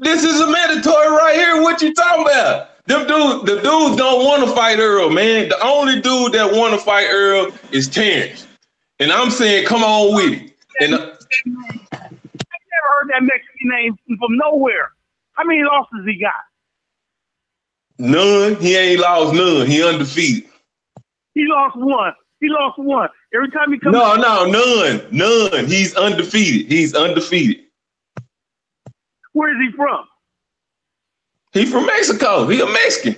This is a mandatory right here. What you talking about? The dudes don't want to fight Errol, man. The only dude that want to fight Errol is Terrence. And I'm saying, come on with it. And I never heard that Mexican name from nowhere. How many losses he got? None. He ain't lost none. He undefeated. He lost one. Every time he comes. No, none. He's undefeated. Where is he from? He from Mexico. He a Mexican.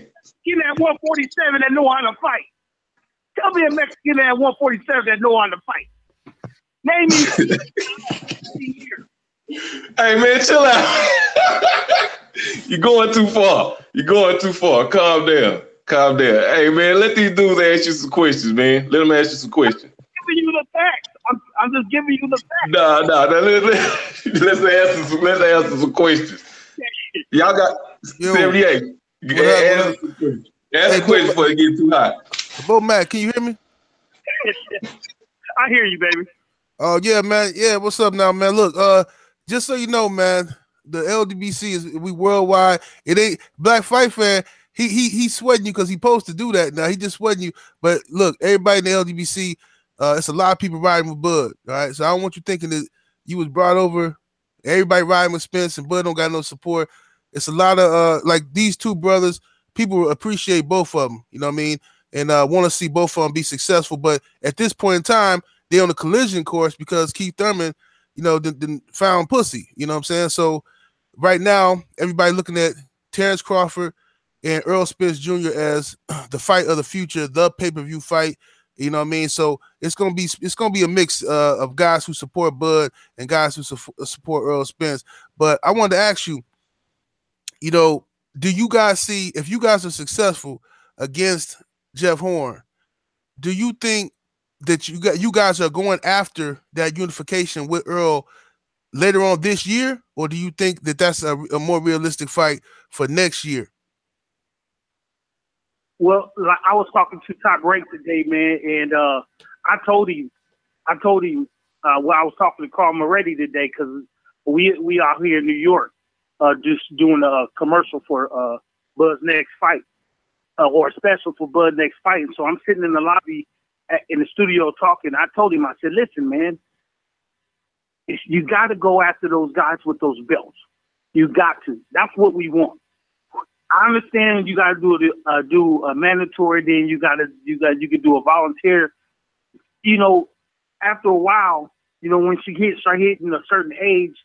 Get that 147 that know how to fight. Tell me a Mexican at 147 that know how to fight. Name me. Hey man, chill out. You're going too far. Calm down. Hey man, let these dudes ask you some questions, man. Let them ask you some questions. I'm giving you the facts. I'm just giving you the facts. No. Let's answer some questions. Y'all got 78. Ask a question before it gets too hot. Bo-Mack, can you hear me? I hear you, baby. Oh yeah, man. Yeah, what's up now, man? Look, just so you know, man, the LDBC we worldwide. It ain't Black Fight Fan. He's sweating you because he's supposed to do that. Now he just sweating you. But look, everybody in the LDBC, it's a lot of people riding with Bud. All right, so I don't want you thinking that you was brought over. Everybody riding with Spence and Bud don't got no support. It's a lot of like these two brothers. People appreciate both of them. You know what I mean? And want to see both of them be successful. But at this point in time, they're on a collision course because Keith Thurman, you know, found pussy. You know what I'm saying? So right now, everybody looking at Terrence Crawford and Errol Spence Jr. as the fight of the future, the pay-per-view fight. You know what I mean? So it's gonna be a mix of guys who support Bud and guys who support Errol Spence. But I wanted to ask you, you know, do you guys see if you guys are successful against Jeff Horn? Do you think that you guys are going after that unification with Errol later on this year, or do you think that that's a more realistic fight for next year? Well, like I was talking to Top Rank today, man, and I told him well, I was talking to Carl Moretti today because we out here in New York just doing a commercial for Bud's next fight or a special for Bud's next fight. And so I'm sitting in the lobby in the studio talking. I told him, I said, listen, man, you got to go after those guys with those belts. You got to. That's what we want. I understand you got to do a mandatory, then you can do a volunteer. You know, after a while, you know, when she start hitting a certain age,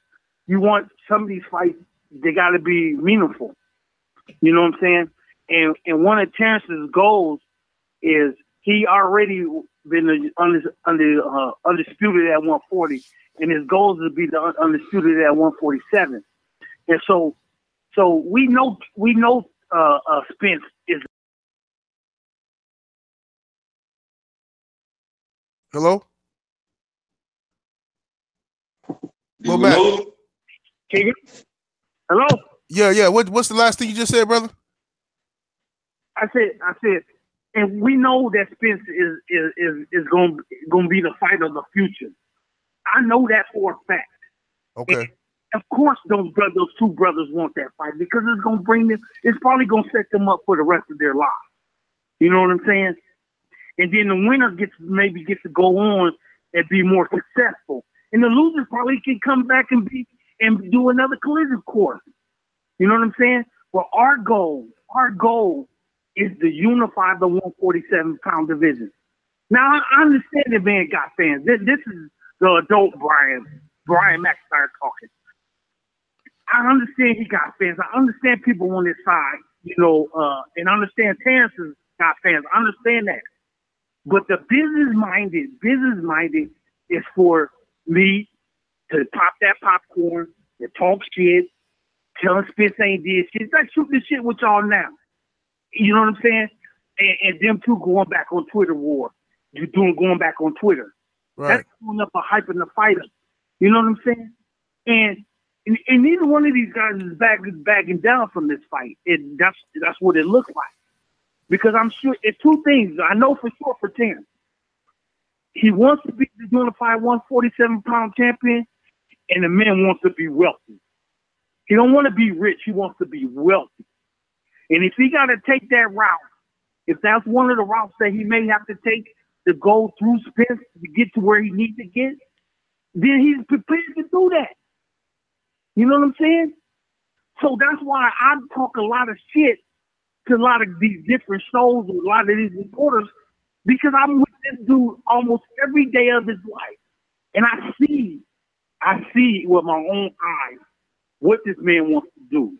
you want some of these fights, they got to be meaningful. You know what I'm saying? And one of Terrence's goals is he already been undisputed at 140, and his goal is to be the undisputed at 147. And so we know Spence is. Hello? Bo-Mack. Hello? Yeah. What's the last thing you just said, brother? I said, and we know that Spence is going to be the fight of the future. I know that for a fact. Okay. And of course, those two brothers want that fight because it's going to bring them. It's probably going to set them up for the rest of their lives. You know what I'm saying? And then the winner gets to go on and be more successful, and the loser probably can come back and do another collision course. You know what I'm saying? Well, our goal is to unify the 147-pound division. Now, I understand the man got fans. This is the adult Brian McIntyre talking. I understand he got fans. I understand people on his side, you know, and I understand Terrence has got fans. I understand that. But the business-minded is for me to pop that popcorn, to talk shit, telling Spence ain't did shit. It's like shooting the shit with y'all now. You know what I'm saying? And them two going back on Twitter war. Going back on Twitter. Right. That's going up a hyping the fighter. You know what I'm saying? And neither one of these guys is backing down from this fight. That's what it looks like. Because I'm sure it's two things. I know for sure for Terrence. He wants to be the unified 147-pound champion, and the man wants to be wealthy. He don't want to be rich. He wants to be wealthy. And if he got to take that route, if that's one of the routes that he may have to take to go through Spence to get to where he needs to get, then he's prepared to do that. You know what I'm saying? So that's why I talk a lot of shit to a lot of these different shows and a lot of these reporters, because I'm with this dude almost every day of his life. And I see with my own eyes what this man wants to do.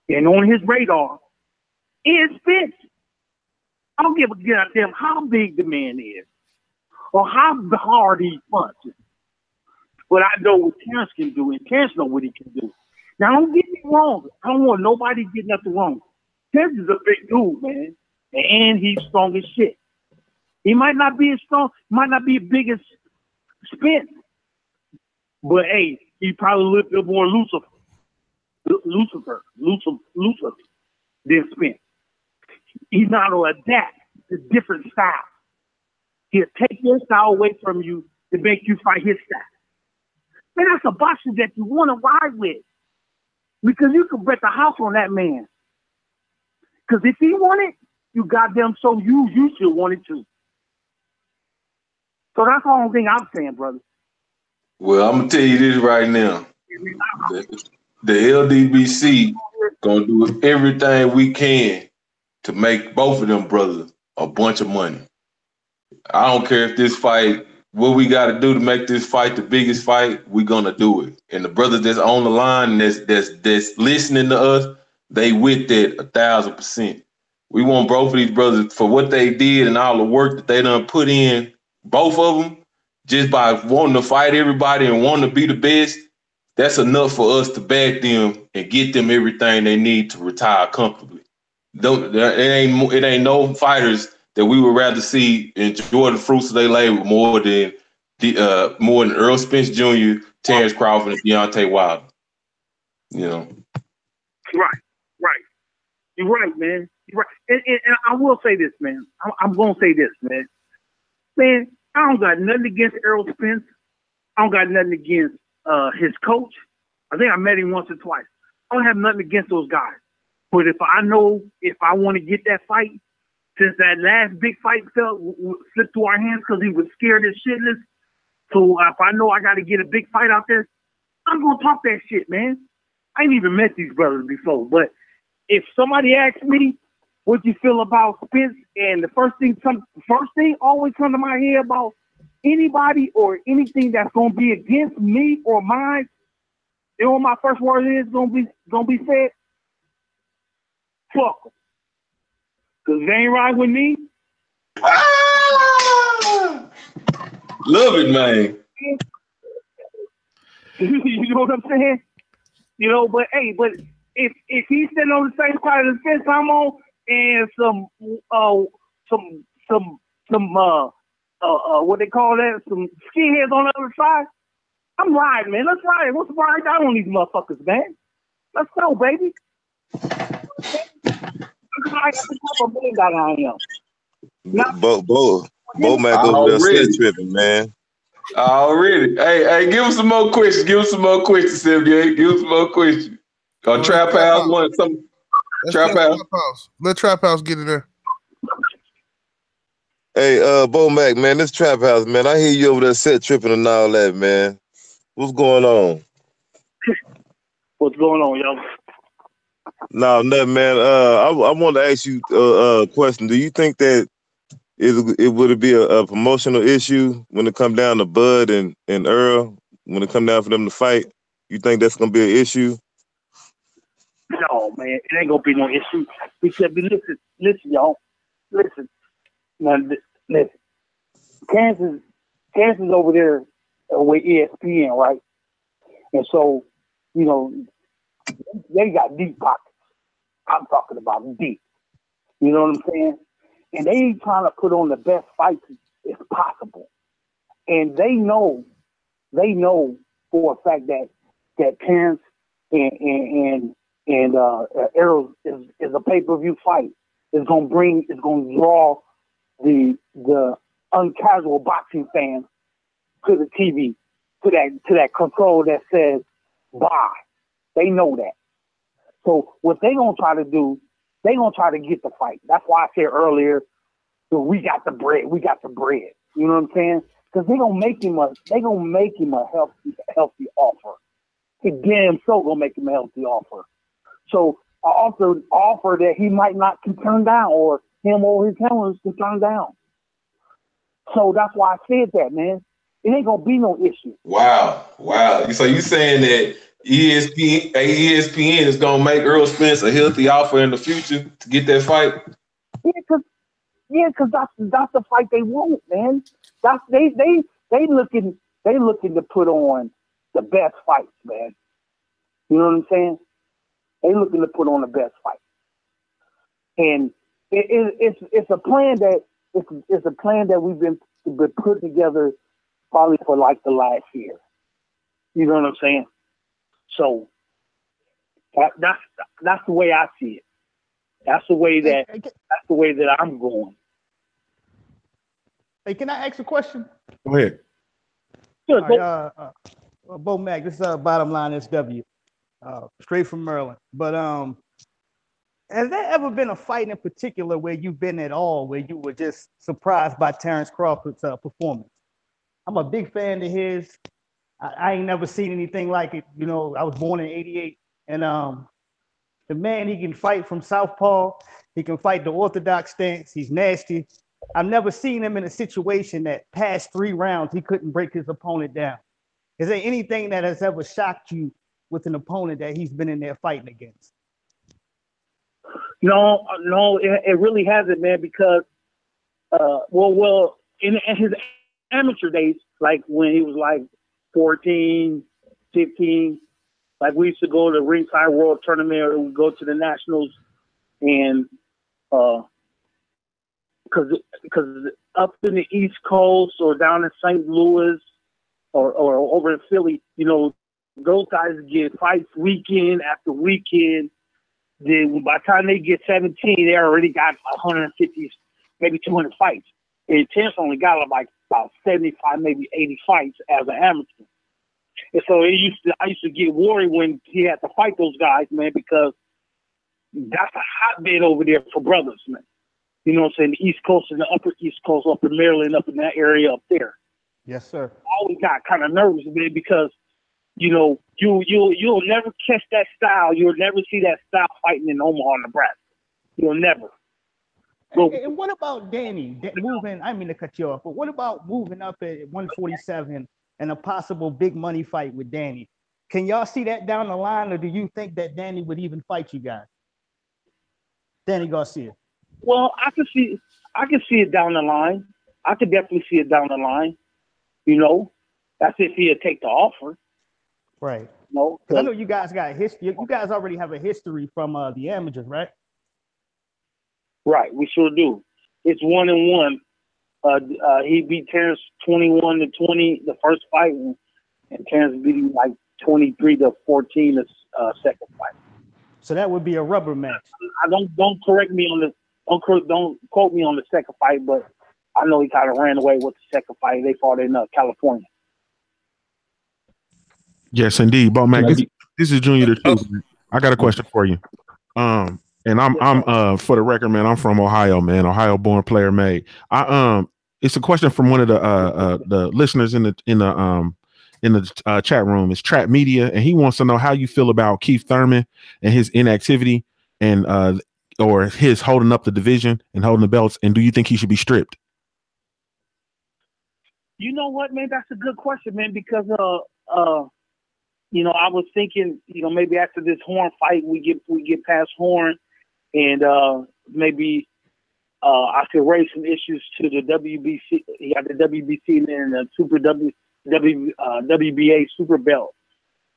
And on his radar is Spence. I don't give a goddamn how big the man is or how hard he punches. But I know what Terrence can do, and Terrence knows what he can do. Now, don't get me wrong. I don't want nobody getting nothing wrong. Terrence is a big dude, man, and he's strong as shit. He might not be as strong, might not be as big as Spence, but hey, he probably a little bit more Lucifer than Spence. He's not going to adapt to different styles. He'll take your style away from you to make you fight his style. Man, that's a boxer that you want to ride with, because you can bet the house on that man. Because if he want it, you goddamn so you should want it too. So that's the only thing I'm saying, brother. Well, I'm gonna tell you this right now. The LDBC gonna do everything we can to make both of them brothers a bunch of money. I don't care if this fight, what we got to do to make this fight the biggest fight, we gonna do it. And the brothers that's on the line, that's listening to us, they with that 1,000%. We want both of these brothers for what they did and all the work that they done put in, both of them, just by wanting to fight everybody and wanting to be the best. That's enough for us to back them and get them everything they need to retire comfortably. It ain't no fighters that we would rather see enjoy the fruits of their labor more than Errol Spence Jr., Terrence Crawford, and Deontay Wilder. You know. Right. You're right, man. You're right. And I will say this, man. I'm gonna say this, man. Man, I don't got nothing against Errol Spence. I don't got nothing against his coach. I think I met him once or twice. I don't have nothing against those guys. But if I want to get that fight, since that last big fight slipped through our hands because he was scared as shitless, so if I know I got to get a big fight out there, I'm going to talk that shit, man. I ain't even met these brothers before, but if somebody asks me what you feel about Spence, and the first thing always come to my head about anybody or anything that's gonna be against me or mine, you know what my first word is gonna be said? Fuck 'em. Cause they ain't right with me. Ah! Love it, man. You know what I'm saying? You know, but if he's sitting on the same side of the fence I'm on, and some what they call that, some skinheads on the other side, I'm riding, man. Let's ride. Let's ride down on these motherfuckers, man. Let's go, baby. That's the type of man that I am. Bo-Mack over there set tripping, man. Already. Hey, give him some more questions. Give him some more questions, 78. Give him some more questions. Trap House want some. Trap House. Let Trap House get in there. Hey, Bo-Mack, man, this Trap House, man. I hear you over there set tripping and all that, man. What's going on? What's going on, yo? No, nothing, man. I want to ask you a question. Do you think that it would be a promotional issue when it come down to Bud and Earl, when it come down for them to fight? You think that's gonna be an issue? No, man, it ain't gonna be no issue. Because listen, y'all, listen. Now, listen. Kansas over there with ESPN, right? And so, you know, they got deep pockets. I'm talking about deep. You know what I'm saying? And they trying to put on the best fights as possible. And they know for a fact that Terrence and Errol is a pay-per-view fight. It's gonna draw the uncasual boxing fans to the TV, to that control that says buy. They know that. So what they gonna try to do, they gonna try to get the fight. That's why I said earlier, we got the bread. You know what I'm saying? Because they gonna make him a healthy offer. He damn so gonna make him a healthy offer. So I offer that he might not can turn down, or him or his handlers can turn down. So that's why I said that, man. It ain't gonna be no issue. Wow. So you saying that ESPN is gonna make Errol Spence a healthy offer in the future to get that fight? Yeah, cause that's the fight they want, man. That's they looking to put on the best fights, man. You know what I'm saying? They looking to put on the best fight, and it's a plan that we've been putting together probably for like the last year. You know what I'm saying? So that's the way I see it. That's the way that I'm going. Hey, can I ask a question? Go ahead. Sure, right, Bo-Mack, this is Bottom Line SW, straight from Maryland. But has there ever been a fight in particular where you've been at all, where you were just surprised by Terrence Crawford's performance? I'm a big fan of his. I ain't never seen anything like it. You know, I was born in '88, and the man, he can fight from southpaw. He can fight the orthodox stance. He's nasty. I've never seen him in a situation that past 3 rounds, he couldn't break his opponent down. Is there anything that has ever shocked you with an opponent that he's been in there fighting against? No, it really hasn't, man, because, in his amateur days, like when he was like 14, 15, like we used to go to the Ringside World Tournament, or we'd go to the Nationals, and because up in the East Coast or down in St. Louis or over in Philly, you know, those guys get fights weekend after weekend. Then by the time they get 17, they already got 150, maybe 200 fights. And Terrence only got about 75, maybe 80 fights as an amateur. And so I used to get worried when he had to fight those guys, man, because that's a hotbed over there for brothers, man. You know what I'm saying? The East Coast and the Upper East Coast, up in Maryland, up in that area up there. Yes, sir. I always got kind of nervous, man, because you know, you'll never catch that style. You'll never see that style fighting in Omaha, Nebraska. You'll never. And what about Danny moving? I mean to cut you off, but what about moving up at 147 and a possible big money fight with Danny? Can y'all see that down the line, or do you think that Danny would even fight you guys? Danny Garcia. Well, I can see it down the line. I could definitely see it down the line. You know, that's if he'd take the offer. Right. No, because I know you guys got a history. You guys already have a history from the amateurs, right? Right, we sure do. It's 1-1. He beat Terrence 21-20 the first fight, and Terrence beat him like 23-14 the second fight. So that would be a rubber match. I don't correct me on the don't quote me on the second fight, but I know he kind of ran away with the second fight. They fought in California. Yes, indeed, Bo-Mack. This is Junior the Truth. I got a question for you. And I'm for the record, man, I'm from Ohio, man. Ohio born, player made. It's a question from one of the listeners in the chat room. It's Trap Media, and he wants to know how you feel about Keith Thurman and his inactivity and or his holding up the division and holding the belts, and do you think he should be stripped? You know what, man? That's a good question, man, because you know, I was thinking, you know, maybe after this Horn fight, we get past Horn. And maybe I could raise some issues to the WBC. He got the WBC and the Super WBA Super Belt.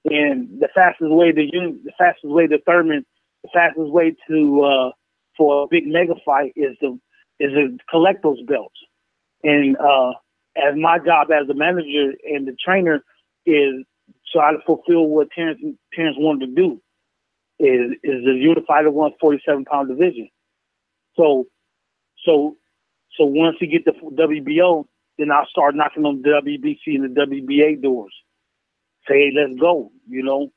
And the fastest way to Thurman, the fastest way to for a big mega fight is to collect those belts. And as my job as a manager and the trainer is try to fulfill what Terrence wanted to do. Is the unified 147-pound division. So once you get the WBO, then I'll start knocking on the WBC and the WBA doors. Say, hey, let's go, you know.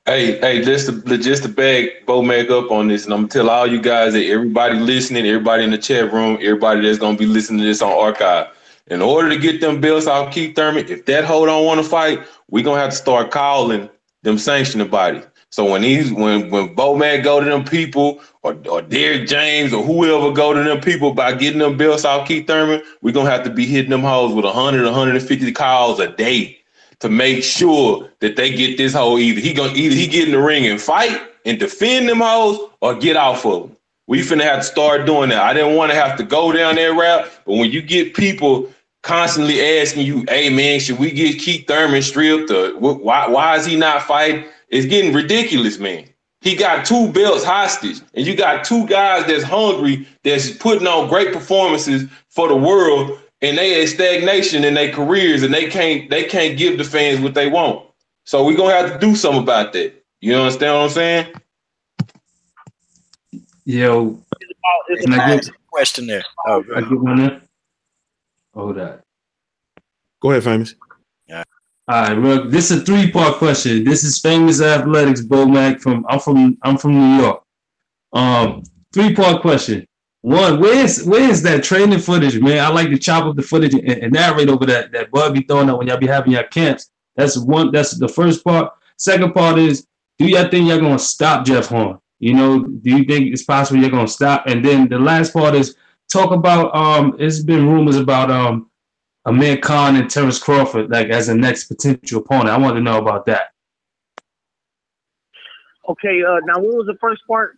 Hey, just to bag Bo-Mack up on this, and I'm gonna tell all you guys that everybody listening, everybody in the chat room, everybody that's gonna be listening to this on archive. In order to get them belts off Keith Thurman, if that hoe don't want to fight, we're gonna have to start calling them sanctioning bodies. So when Bo-Mack go to them people or Derrick James or whoever go to them people by getting them belts off Keith Thurman, we're going to have to be hitting them hoes with 100, 150 calls a day to make sure that they get this hoe either he get in the ring and fight and defend them hoes or get off of them. We finna have to start doing that. I didn't want to have to go down that route, but when you get people constantly asking you, hey man, should we get Keith Thurman stripped or why is he not fighting? It's getting ridiculous, man. He got 2 belts hostage, and you got 2 guys that's hungry, that's putting on great performances for the world, and they at stagnation in their careers, and they can't give the fans what they want. So we're gonna have to do something about that. You understand what I'm saying? Yo, it's a question there. Oh, I get one there. Hold on. Go ahead, Famous. Yeah. All right, look, this is a 3-part question. This is Famous Athletics, Bo-Mack I'm from New York. 3-part question. 1, where is that training footage, man? I like to chop up the footage and narrate over that bug be throwing out when y'all be having your camps. That's the first part. Second part is, do y'all think y'all gonna stop Jeff Horn? You know, do you think it's possible you're gonna stop? And then the last part is talk about it's been rumors about Amir Khan and Terrence Crawford, like as a next potential opponent. I want to know about that. Okay, now what was the first part?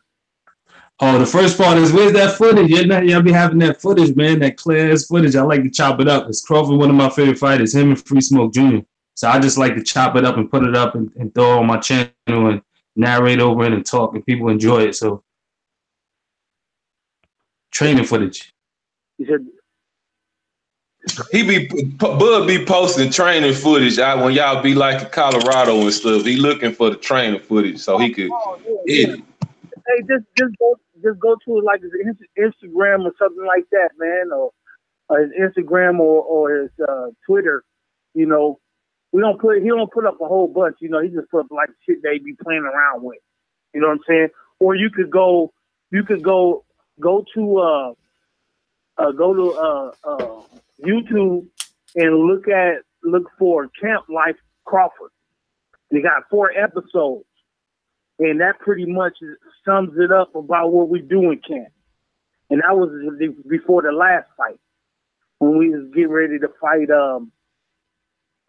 Oh, the first part is where's that footage? Y'all be having that footage, man, that clear footage. I like to chop it up. It's Crawford, one of my favorite fighters, him and Free Smoke Jr. So I just like to chop it up and put it up and throw it on my channel and narrate over it and talk, and people enjoy it. So training footage. You said Bud be posting training footage out when y'all be like in Colorado and stuff. He looking for the training footage so he could edit. Hey, just go to like his Instagram or something like that, man, or his Instagram or his Twitter. You know, he don't put up a whole bunch. You know, he just put up like shit they be playing around with. You know what I'm saying? Or you could go to YouTube and look for Camp Life Crawford. They got 4 episodes, and that pretty much sums it up about what we do in camp. And that was before the last fight, when we was getting ready to fight.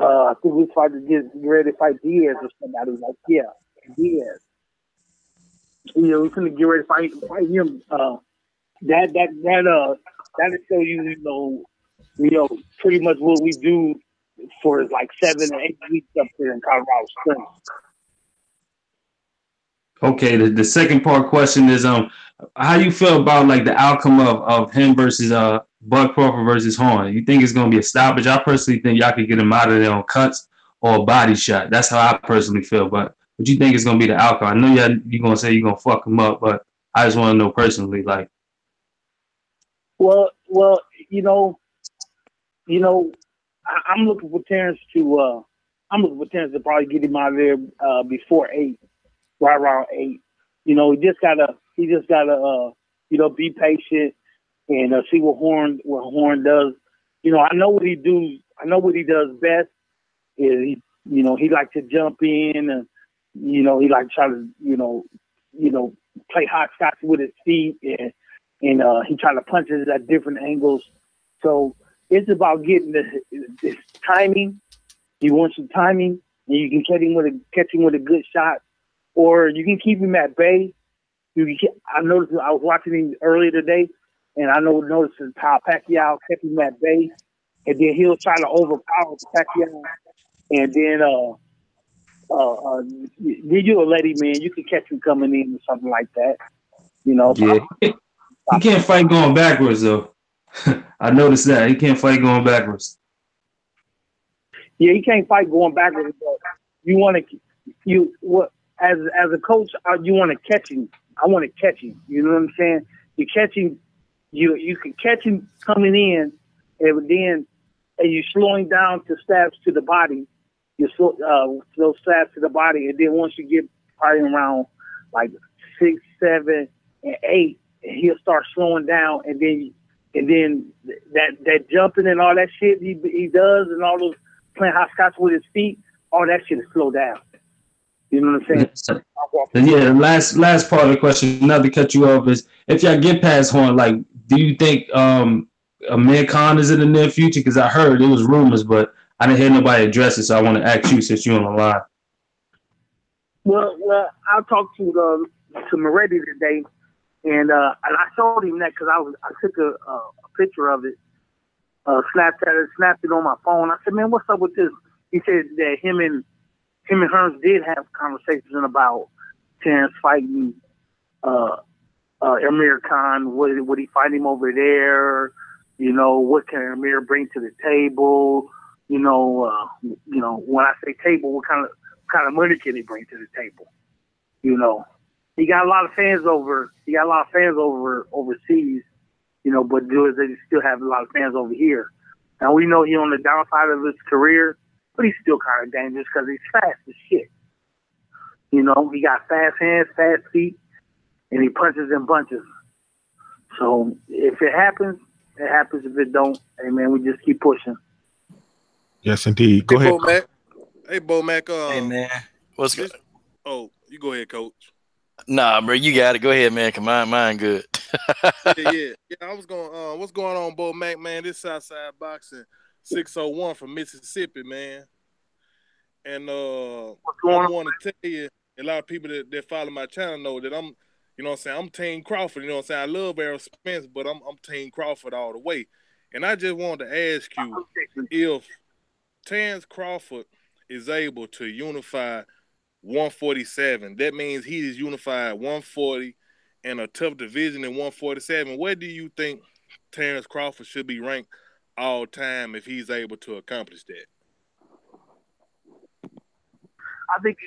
I think we tried to get ready to fight Diaz or somebody. Like, yeah, Diaz. You know, we couldn't get ready to fight him. That'll show you, pretty much what we do for like 7 or 8 weeks up there in Colorado Springs. Okay, the second part question is how you feel about like the outcome of him versus Bud Crawford versus Horn? You think it's gonna be a stoppage? I personally think y'all could get him out of there on cuts or a body shot. That's how I personally feel. But what you think is gonna be the outcome? I know you're gonna say you're gonna fuck him up, but I just want to know personally, like. Well, I'm looking for Terrence to probably get him out of there before 8, right around 8. He just gotta be patient and see what Horn does. I know what he do. I know what he does best is he likes to jump in and he like try to play hot shots with his feet and he try to punch it at different angles. So it's about getting this timing. He wants some timing, and you can catch him with a good shot, or you can keep him at bay. I noticed I was watching him earlier today, and I noticed how Pacquiao kept him at bay, and then he'll try to overpower Pacquiao, and then you're a lady man. You can catch him coming in or something like that. Yeah, he can't fight going backwards though. I noticed that he can't fight going backwards. Yeah, he can't fight going backwards. But as a coach, you want to catch him. I want to catch him. You know what I'm saying? You catch him. You can catch him coming in, and then you slow him down to stabs to the body. You slow stabs to the body, and then once you get probably around like 6, 7, and 8, he'll start slowing down, and then that jumping and all that shit he does, and all those playing hot shots with his feet, all that shit is slow down. You know what I'm saying? Yeah, the last part of the question, not to cut you off, is if y'all get past Horn, like, do you think Amir Khan is in the near future? Because I heard it was rumors, but I didn't hear nobody address it, so I want to ask you since you're on the line. Well, I talked to Moretti today, and I showed him that because I took a picture of it, snapped it on my phone. I said, "Man, what's up with this?" He said that him and Hearns did have conversations about Terrence fighting Amir Khan. Would he fight him over there? What can Amir bring to the table? When I say table, what kind of money can he bring to the table? He got a lot of fans over. He got a lot of fans overseas. But they still have a lot of fans over here. Now we know he's on the downside of his career, but he's still kind of dangerous because he's fast as shit. He got fast hands, fast feet, and he punches and bunches. So if it happens, it happens. If it don't, hey man, we just keep pushing. Yes, indeed. Go ahead. Bo-Mack. Hey, Bo-Mack. Hey man, what's good? Oh, you go ahead, Coach. Nah, bro, you got it. Go ahead, man. Come on, mine good. yeah. I was going. What's going on, Bo-Mack, man? This Southside Boxing 601 from Mississippi, man. And I want to tell you, a lot of people that follow my channel know that I'm, I'm Team Crawford. You know what I'm saying? I love Errol Spence, but I'm Team Crawford all the way. And I just wanted to ask you if Terrence Crawford is able to unify 147. That means he is unified 140 and a tough division in 147. Where do you think Terrence Crawford should be ranked all time if he's able to accomplish that? I think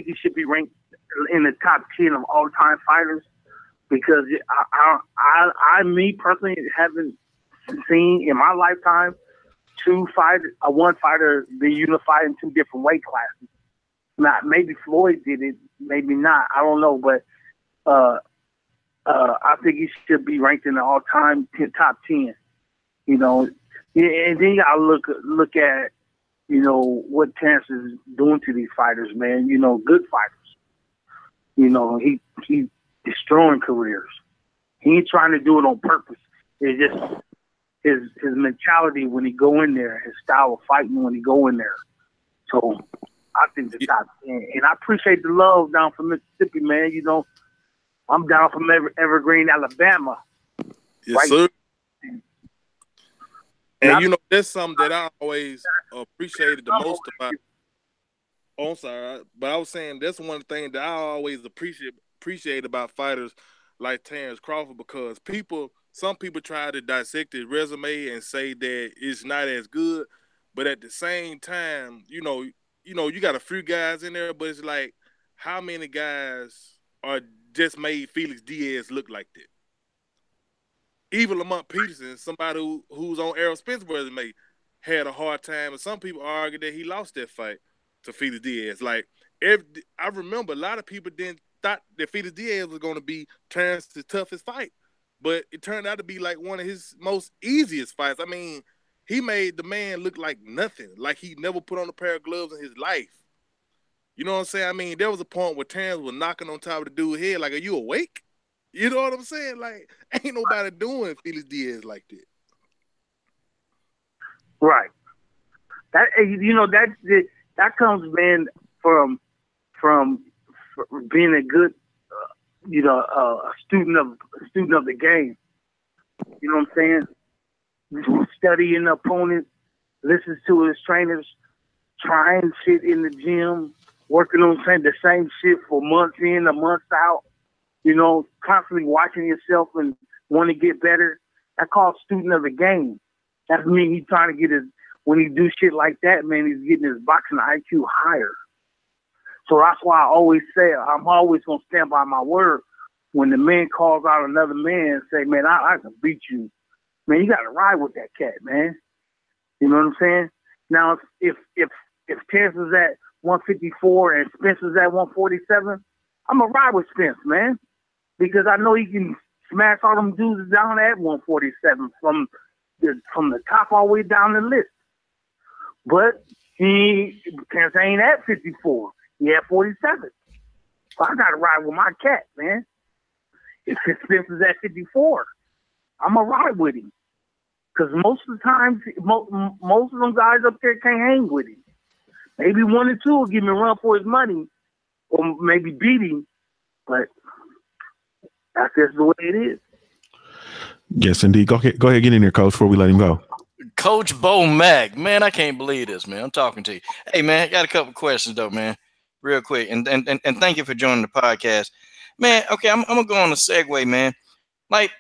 he should be ranked in the top 10 of all time fighters because I me personally haven't seen in my lifetime one fighter be unified in 2 different weight classes. Not maybe Floyd did it, maybe not. I don't know, but I think he should be ranked in the all-time top 10. And then you gotta look at you know, what Terrence is doing to these fighters, man. You know, good fighters. You know, he destroying careers. He ain't trying to do it on purpose. It's just his mentality when he go in there, his style of fighting when he go in there. So I think the top 10. And I appreciate the love down from Mississippi, man. You know, I'm down from Evergreen, Alabama. Yes, right? sir. And you know, that's something that I always appreciated the most about. Oh, I'm sorry, but I was saying that's one thing that I always appreciate about fighters like Terrence Crawford, because some people try to dissect his resume and say that it's not as good, but at the same time, you know, you got a few guys in there, but it's like, how many guys are just made Felix Diaz look like that? Even Lamont Peterson, somebody who's on Errol Spence resume, had a hard time, and some people argue that he lost that fight to Felix Diaz. Like, I remember a lot of people thought that Felix Diaz was going to be Terrence's toughest fight, but it turned out to be like one of his most easiest fights. I mean, he made the man look like nothing, like he never put on a pair of gloves in his life. You know what I'm saying? I mean, there was a point where Terrence was knocking on top of the dude's head, like, "Are you awake?" You know what I'm saying? Like, ain't nobody doing Felix Diaz like that. Right. That, you know, that comes, man, from being a good, you know, a student of the game. You know what I'm saying? Studying the opponent, listen to his trainers, trying shit in the gym, working on the same shit for months in, a month out. You know, constantly watching yourself and want to get better. That's called student of the game. That means he's trying to get when he do shit like that, man, he's getting his boxing IQ higher. So that's why I always say, I'm always going to stand by my word. When the man calls out another man and say, man, I can beat you. Man, you got to ride with that cat, man. You know what I'm saying? Now, if Terrence is at 154 and Spence is at 147, I'm going to ride with Spence, man. Because I know he can smash all them dudes down at 147 from the top all the way down the list. But Terrence ain't at 54. He at 47. So I got to ride with my cat, man. If Spence is at 54, I'm going to ride with him. Because most of the times, most of them guys up there can't hang with him. Maybe one or two will give him a run for his money or maybe beat him. But that's just the way it is. Yes, indeed. Go ahead, get in there, Coach, before we let him go. Coach Bo-Mack, man, I can't believe this, man. I'm talking to you. Hey, man, I got a couple questions though, man, real quick, and thank you for joining the podcast, man. Okay, I'm gonna go on a segue, man. Like,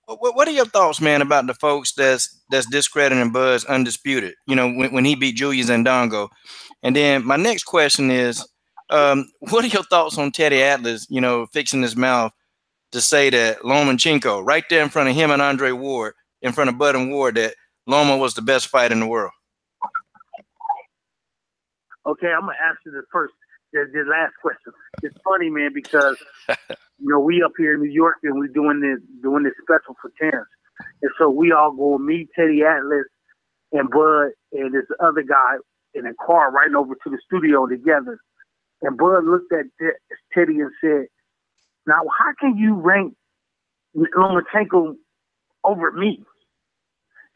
what are your thoughts, man, about the folks that's discrediting Buzz Undisputed? You know, when he beat Julius Ndongo, and then my next question is, what are your thoughts on Teddy Atlas? You know, fixing his mouth to say that Lomachenko, right there in front of him and Andre Ward, in front of Bud and Ward, that Loma was the best fighter in the world. Okay, I'm gonna answer the last question. It's funny, man, because you know we up here in New York and we're doing this special for Terrence, and so we all go meet Teddy Atlas and Bud and this other guy in a car riding over to the studio together. And Bud looked at Teddy and said, "Now, how can you rank Lomachenko over me?"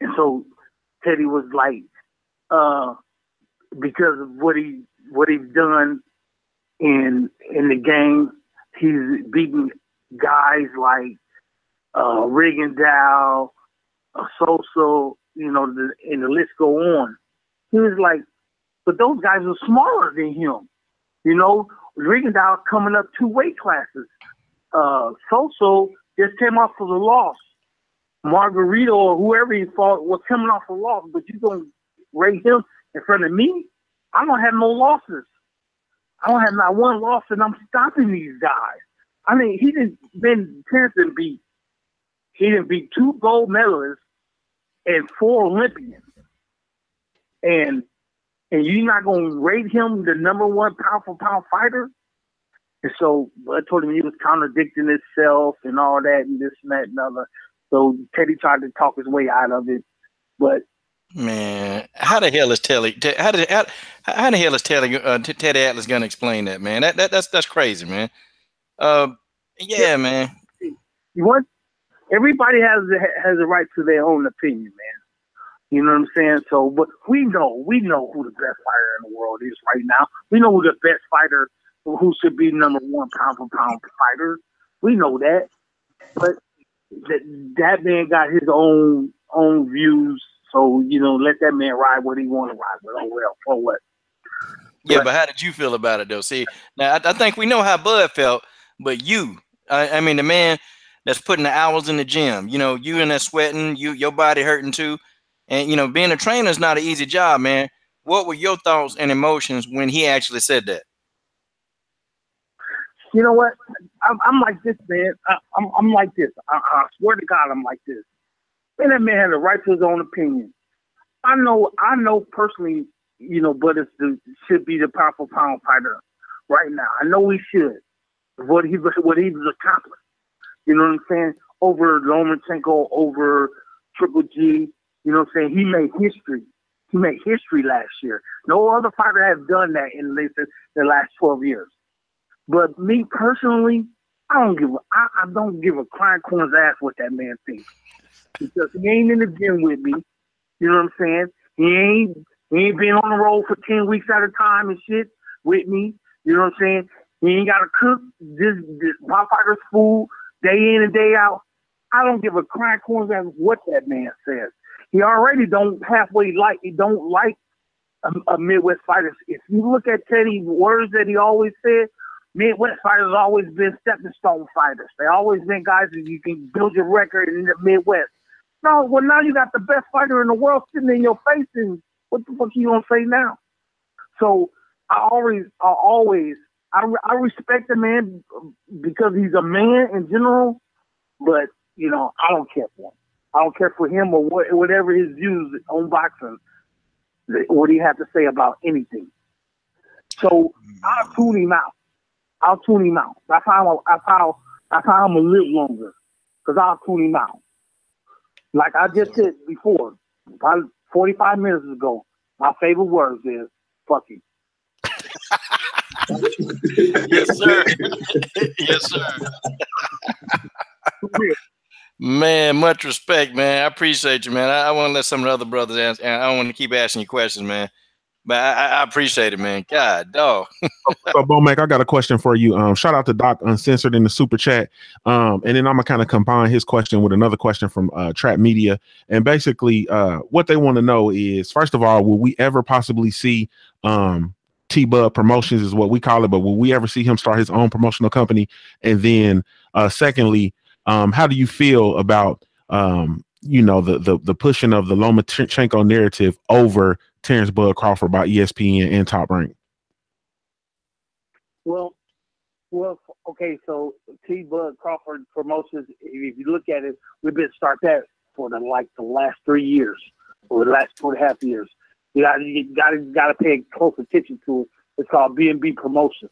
And so Teddy was like, because of what he's done in the game, he's beaten guys like Rigondeaux, Sosa, you know, and the list go on. He was like, but those guys are smaller than him. You know, Rigondeaux coming up 2 weight classes. Sosa just came off of the loss. Margarito or whoever he fought was coming off a loss, but you're going to rate him in front of me? I don't have no losses. I don't have not one loss, and I'm stopping these guys. I mean, Terrence didn't beat 2 gold medalists and 4 Olympians. And you're not going to rate him the number 1 pound-for-pound fighter? And so I told him he was contradicting himself and all that and this and that and other. So Teddy tried to talk his way out of it. But Man, how the hell is Teddy Atlas gonna explain that, man? That's crazy, man. Yeah, man. What? Everybody has a right to their own opinion, man. You know what I'm saying? So, but we know who the best fighter in the world is right now. We know who the best fighter, who should be number one pound for pound fighter. We know that, but that man got his own views. So, let that man ride what he want to ride with. Oh well, for what? Yeah, but how did you feel about it though? See, now I think we know how Bud felt, but I mean, the man that's putting the hours in the gym, you in there sweating, your body hurting too, and being a trainer is not an easy job, man. What were your thoughts and emotions when he actually said that? You know what? I'm like this, man. I'm like this. I swear to God, I'm like this. Man, that man had a right to his own opinion. I know personally, but should be the pound for pound fighter right now. I know he should. What he's accomplished. You know what I'm saying? Over Lomachenko, over Triple G. You know what I'm saying? He made history. He made history last year. No other fighter has done that in the last 12 years. But me personally, I don't give a crying corn's ass what that man thinks. Because he ain't in the gym with me. You know what I'm saying? He ain't been on the road for 10 weeks at a time and shit with me. You know what I'm saying? He ain't got to cook this my fighter's food day in and day out. I don't give a crying corn's ass what that man says. He already don't like a Midwest fighter. If you look at Teddy's words that he always said, Midwest fighters always been stepping stone fighters. They always been guys that you can build your record in the Midwest. No, well, now you got the best fighter in the world sitting in your face, and what the fuck you gonna say now? So I respect the man because he's a man in general, but I don't care for him. I don't care for him or whatever his views on boxing. What he have to say about anything. So I'll tune him out. That's how I'm gonna live longer, because I'll tune him out. Like I just said before, about 45 minutes ago, my favorite words is "fuck you." Yes, sir. Yes, sir. Man, much respect, man. I appreciate you, man. I want to let some of the other brothers answer, and I don't want to keep asking you questions, man. But I appreciate it, man. God, dog. So, Bo-Mack, I got a question for you. Shout out to Doc Uncensored in the super chat. And then I'm gonna kind of combine his question with another question from Trap Media. And basically, what they want to know is, first of all, will we ever possibly see T-Bud Promotions is what we call it, but will we ever see him start his own promotional company? And then, secondly, how do you feel about the pushing of the Lomachenko narrative over Terrence Bud Crawford by ESPN and Top Rank? Well, okay. So T-Bud Crawford Promotions, if you look at it, we've been start that for the last 3 years or the last 2.5 years. You got to pay close attention to it. It's called B&B Promotions.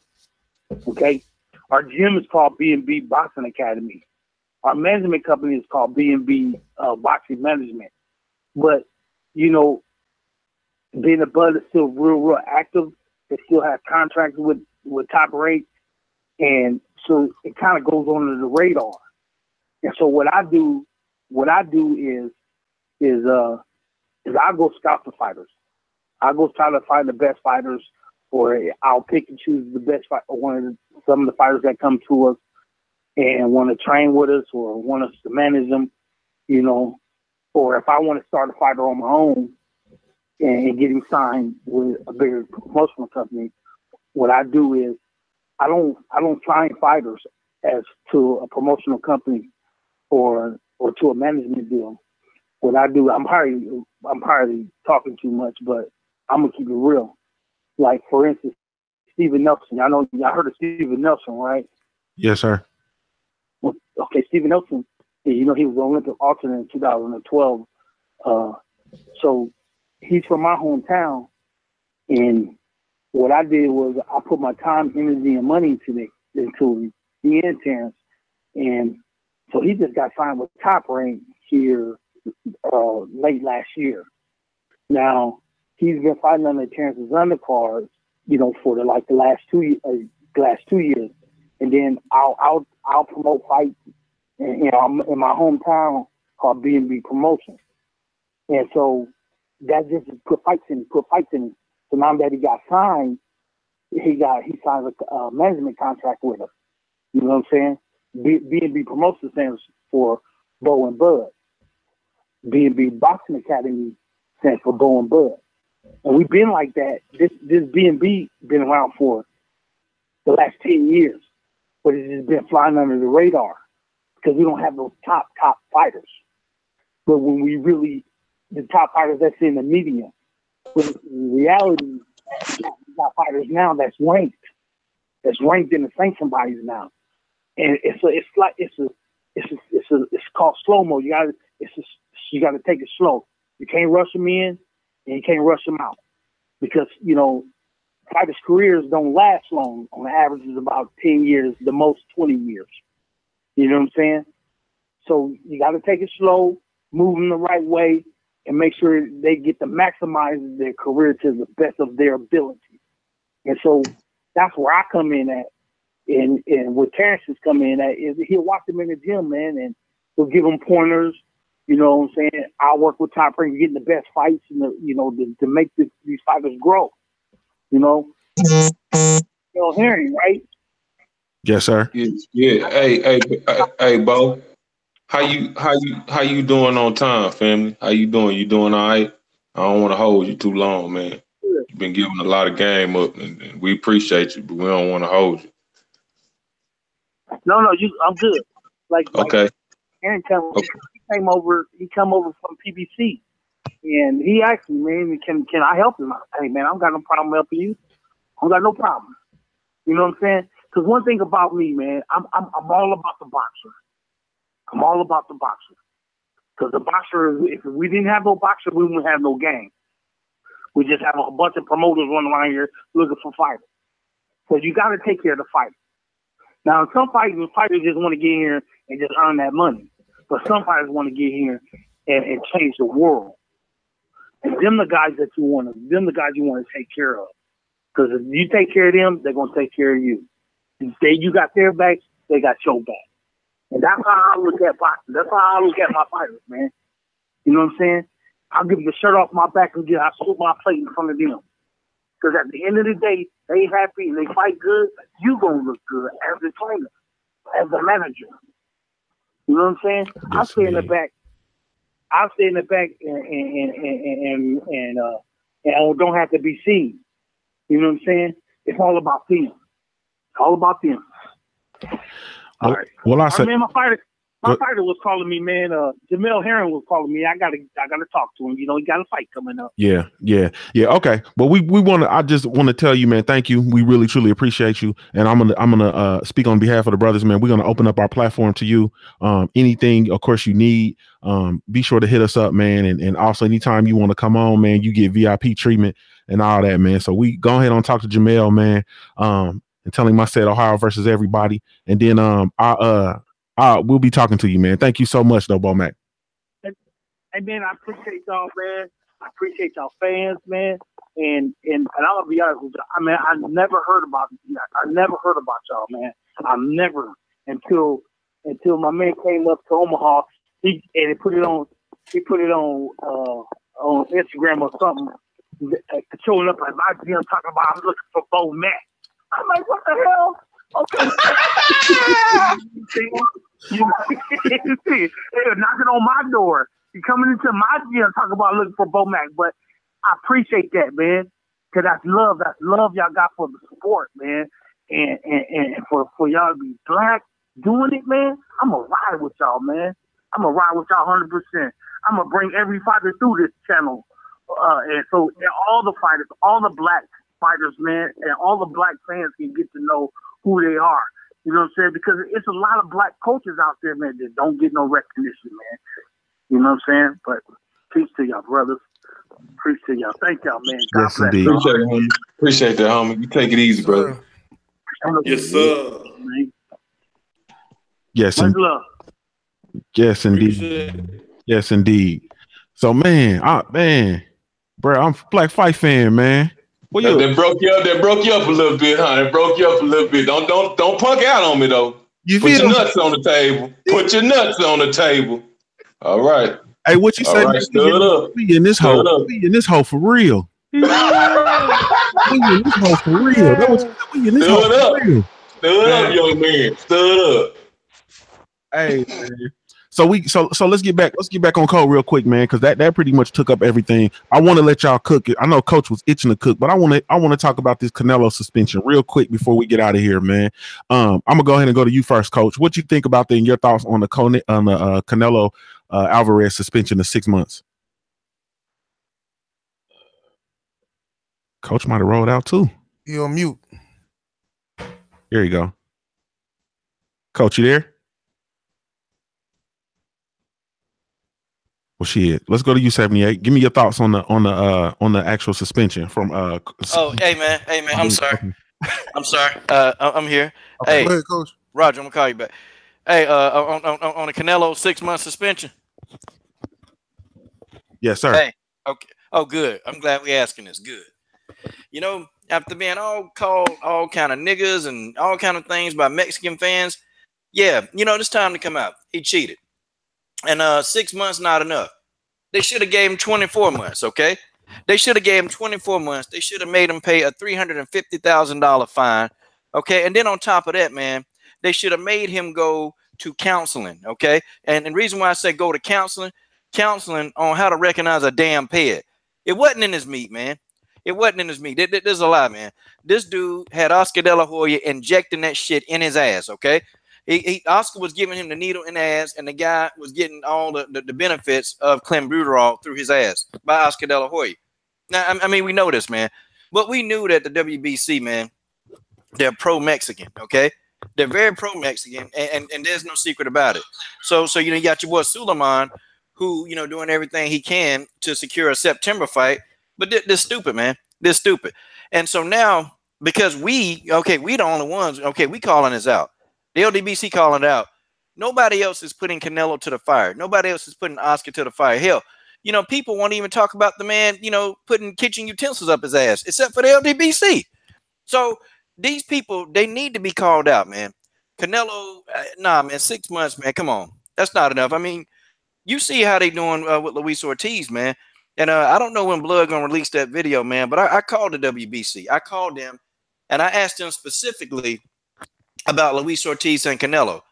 Okay, our gym is called B&B Boxing Academy. Our management company is called B&B Boxing Management. But being a Bud is still real active. They still have contracts with Top Rank, and so it kind of goes under the radar. And so what I do is I go scout the fighters. I go try to find the best fighters, or I'll pick and choose the best fight, or some of the fighters that come to us and want to train with us or want us to manage them, or if I want to start a fighter on my own and get him signed with a bigger promotional company, what I do is I don't sign fighters as to a promotional company or to a management deal. What I do, I'm probably talking too much, but I'm gonna keep it real. Like for instance, Steven Nelson. Y'all heard of Steven Nelson, right? Yes, sir. Well, okay, Steven Nelson. He was an Olympic alternate in 2012. So he's from my hometown, and what I did was I put my time, energy, and money into the Terrence, and so he just got signed with Top Rank here late last year. Now, he's been fighting under Terrence's undercards, for the last 2 years. And then I'll promote fights in my hometown called B&B Promotion. And so that just put fights in. So now that he got signed, he signed a management contract with us. You know what I'm saying? B&B Promotion stands for Bo and Bud. B&B Boxing Academy stands for Bo and Bud. And we've been like that. This B&B been around for the last 10 years, but it's just been flying under the radar because we don't have those top fighters. But when we really, the top fighters that's in the media, but in reality, we got fighters now that's ranked in the sanctioned bodies now, and it's called slow mo. You gotta take it slow. You can't rush them in, and you can't rush them out, because fighters' careers don't last long. On average, is about 10 years, the most 20 years. You know what I'm saying? So you got to take it slow, move them the right way, and make sure they get to maximize their career to the best of their ability. And so that's where I come in at. And where Terrence is coming in at is he'll watch them in the gym, man, and he'll give them pointers. You know what I'm saying? I'll work with Top Rank, getting the best fights, and to make these fighters grow. Hearing, right? Yes, sir. Yeah. Hey, Bo. How you doing on time, family? How you doing? You doing all right? I don't want to hold you too long, man. You've been giving a lot of game up, and we appreciate you, but we don't want to hold you. No, I'm good. Okay. Aaron came over from PBC, and he asked me, man, can I help him? Hey, man, I don't got no problem helping you. I don't got no problem. You know what I'm saying? Because one thing about me, man, I'm all about the boxer. I'm all about the boxer. Because the boxer, if we didn't have no boxer, we wouldn't have no game. We just have a bunch of promoters running around here looking for fighters. So you got to take care of the fighter. Now, some fighters just want to get here and just earn that money. But some fighters want to get here and change the world. And them the guys you want to take care of. Because if you take care of them, they're going to take care of you. If you got their back, they got your back. And that's how I look at boxing. That's how I look at my fighters, man. You know what I'm saying? I'll give the shirt off my back and I put my plate in front of them. Because at the end of the day, they happy and they fight good, you going to look good as a trainer, as a manager. You know what I'm saying? Yes, I'll stay in the back. And don't have to be seen. You know what I'm saying? It's all about them. It's all about them. All right. Well, I said, man, my fighter was calling me, man. Jamel Herring was calling me. I gotta talk to him. He got a fight coming up. Yeah. Okay. But I just want to tell you, man, thank you. We really truly appreciate you. And I'm gonna speak on behalf of the brothers, man. We're gonna open up our platform to you. Anything, of course, you need. Be sure to hit us up, man. And also anytime you want to come on, man, you get VIP treatment and all that, man. So we go ahead and talk to Jamel, man. And tell him I said Ohio versus everybody. And then we'll be talking to you, man. Thank you so much, though, Bo-Mack. Hey, man, I appreciate y'all, man. I appreciate y'all fans, man. And I'm gonna be honest with you. I mean, I never heard about y'all, man. I never until my man came up to Omaha. He put it on Instagram or something, showing up at my gym talking about I'm looking for Bo-Mack. I'm like, what the hell? Okay. They're knocking on my door. You're coming into my gym talking about looking for Bo-Mack. But I appreciate that, man. Because that's love. That's love y'all got for the sport, man. And for y'all to be black doing it, man, I'm going to ride with y'all, man. I'm going to ride with y'all 100%. I'm going to bring every fighter through this channel. And all the fighters, all the black fighters, man, and all the black fans can get to know who they are. You know what I'm saying? Because it's a lot of black coaches out there, man, that don't get no recognition, man. You know what I'm saying? But peace to y'all, brothers. Appreciate y'all. Thank y'all, man. God Yes, bless. indeed. Appreciate it, homie. Appreciate that, homie. You take it easy, brother. Yes, sir. Yes, Much love. Yes, indeed. Yes, indeed. So, man, Bro, I'm a Black Fight fan, man. Well, that broke you up. That broke you up a little bit, huh? That broke you up a little bit. Don't punk out on me though. Put your nuts on the table. Put your nuts on the table. All right. Hey, what you say? All right, stood up. We in this hole. We in this hole for real. We in this hole for real. We in this hole for real. Stood up, young man. Stood up. Hey, man. So let's get back on code real quick, man, because that pretty much took up everything. I want to let y'all cook it. I know Coach was itching to cook, but I want to talk about this Canelo suspension real quick before we get out of here, man. I'm gonna go ahead and go to you first, Coach. What you think about that and your thoughts on the Canelo Alvarez suspension of 6 months? Coach might have rolled out too. You're on mute. There you go. Coach, you there? Well, shit. Let's go to you, 78. Give me your thoughts on the actual suspension from hey man. I'm sorry. I'm here. Okay, hey, go ahead, Coach. Roger, I'm gonna call you back. Hey, on the Canelo 6 month suspension. Yes, sir. Hey, okay. Oh, good. I'm glad we asking this. Good. You know, after being all called all kind of niggas and all kind of things by Mexican fans, yeah, you know, it's time to come out. He cheated. And 6 months not enough. They should have gave him 24 months, okay? They should have gave him 24 months. They should have made him pay a $350,000 fine, okay? And then on top of that, man, they should have made him go to counseling, okay? And the reason why I say go to counseling on how to recognize a damn pet. It wasn't in his meat, man. It wasn't in his meat. There's a lie, man. This dude had Oscar De La Hoya injecting that shit in his ass, okay? Oscar was giving him the needle in the ass, and the guy was getting all the benefits of clenbuterol through his ass by Oscar De La Hoya. Now, I mean, we know this, man. But we knew that the WBC, man, they're pro-Mexican, okay? They're very pro-Mexican, and there's no secret about it. So you know, you got your boy Suleiman, who, you know, doing everything he can to secure a September fight. But they're stupid, man. They're stupid. And so now, because we the only ones, we calling this out. The LDBC calling it out. Nobody else is putting Canelo to the fire. Nobody else is putting Oscar to the fire. Hell, you know, people won't even talk about the man, you know, putting kitchen utensils up his ass, except for the LDBC. So these people, they need to be called out, man. Canelo, nah, man, 6 months, man. Come on. That's not enough. I mean, you see how they doing with Luis Ortiz, man. And I don't know when Blood gonna release that video, man, but I called the WBC. I called them, and I asked them specifically about Luis Ortiz and Canelo.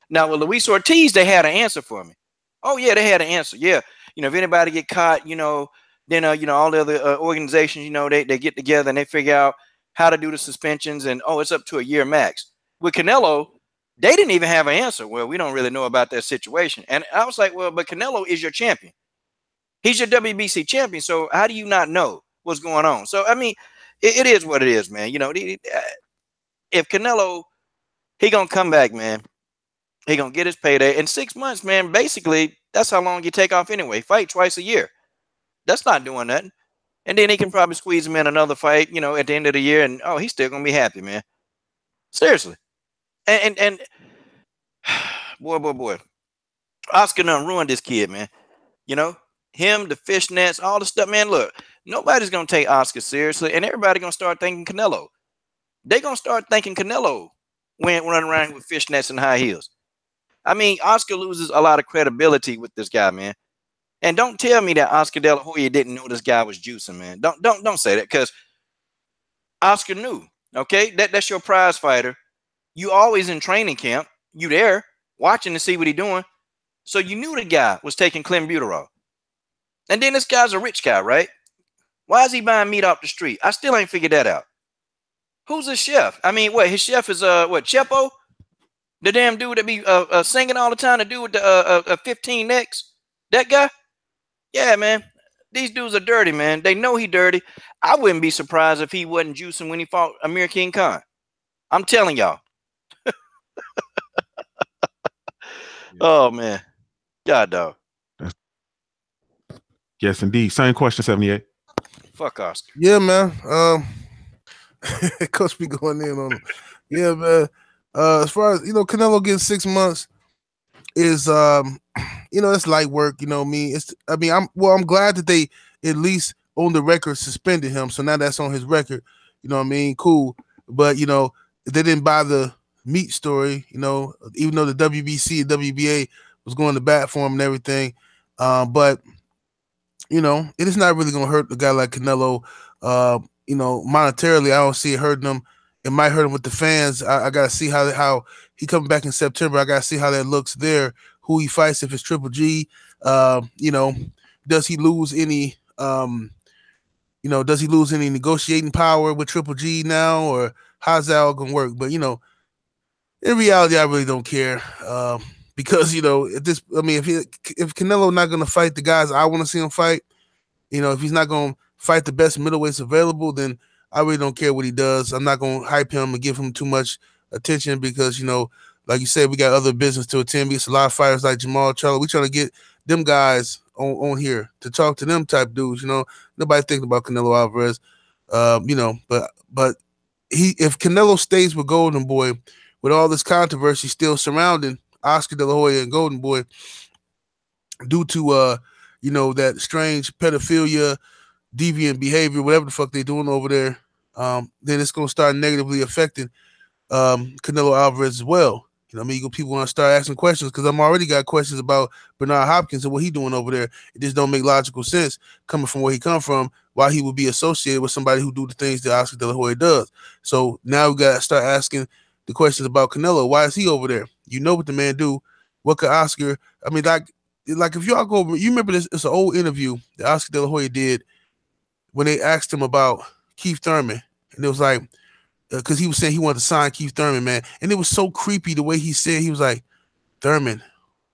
Now, with Luis Ortiz, they had an answer for me. Oh, yeah, they had an answer. Yeah. You know, if anybody get caught, you know, then, you know, all the other organizations, you know, they get together and they figure out how to do the suspensions, and, it's up to a year max. With Canelo, they didn't even have an answer. Well, we don't really know about that situation. And I was like, well, but Canelo is your champion. He's your WBC champion. So how do you not know what's going on? So, I mean, it is what it is, man. You know, if Canelo, he going to come back, man. He going to get his payday. In 6 months, man, basically, that's how long you take off anyway. Fight twice a year. That's not doing nothing. And then he can probably squeeze him in another fight, you know, at the end of the year. And, he's still going to be happy, man. Seriously. And boy. Oscar done ruined this kid, man. You know, him, the fishnets, all the stuff, man. Look, nobody's going to take Oscar seriously. And everybody going to start thinking Canelo. They're going to start thinking Canelo when running around with fishnets and high heels. I mean, Oscar loses a lot of credibility with this guy, man. And don't tell me that Oscar De La Hoya didn't know this guy was juicing, man. Don't say that, because Oscar knew. Okay, that's your prize fighter. You always in training camp. You there watching to see what he doing. So you knew the guy was taking clenbuterol. And then this guy's a rich guy, right? Why is he buying meat off the street? I still ain't figured that out. Who's his chef? I mean, what, his chef is Chepo? The damn dude that be singing all the time, the dude with the 15 necks? That guy? Yeah, man. These dudes are dirty, man. They know he dirty. I wouldn't be surprised if he wasn't juicing when he fought Amir King Khan. I'm telling y'all. Oh, man. God, dog. Yes, indeed. Same question, 78. Fuck Oscar. Yeah, man. Coach be going in on him. Yeah, man. As far as, you know, Canelo getting 6 months is, you know, it's light work. You know me. I'm glad that they at least on the record suspended him, so now that's on his record. You know what I mean? Cool, but you know they didn't buy the meat story. You know, even though the WBC and WBA was going to bat for him and everything, but you know it is not really going to hurt a guy like Canelo. You know, monetarily, I don't see it hurting him. It might hurt him with the fans. I got to see how he comes back in September. I got to see how that looks there. Who he fights, if it's Triple G. You know, does he lose any? You know, does he lose any negotiating power with Triple G now, or how's that all gonna work? But you know, in reality, I really don't care because you know, if Canelo not gonna fight the guys I want to see him fight, you know, if he's not gonna fight the best middleweights available, then I really don't care what he does. I'm not gonna hype him and give him too much attention because you know, like you said, we got other business to attend. Because a lot of fighters like Jamal Charlo, we trying to get them guys on here to talk to them type dudes. You know, nobody thinking about Canelo Alvarez. You know, but if Canelo stays with Golden Boy, with all this controversy still surrounding Oscar De La Hoya and Golden Boy, due to you know, that strange pedophilia, deviant behavior, whatever the fuck they're doing over there, then it's gonna start negatively affecting Canelo Alvarez as well. You know what I mean? People want to start asking questions because I'm already got questions about Bernard Hopkins and what he doing over there. It just don't make logical sense coming from where he come from, why he would be associated with somebody who do the things that Oscar De La Hoya does. So now we got to start asking the questions about Canelo. Why is he over there? You know what the man do. What could Oscar, I mean, like if y'all go, you remember this, it's an old interview that Oscar De La Hoya did when they asked him about Keith Thurman. And it was like, because he was saying he wanted to sign Keith Thurman, man. And it was so creepy the way he said, he was like, Thurman,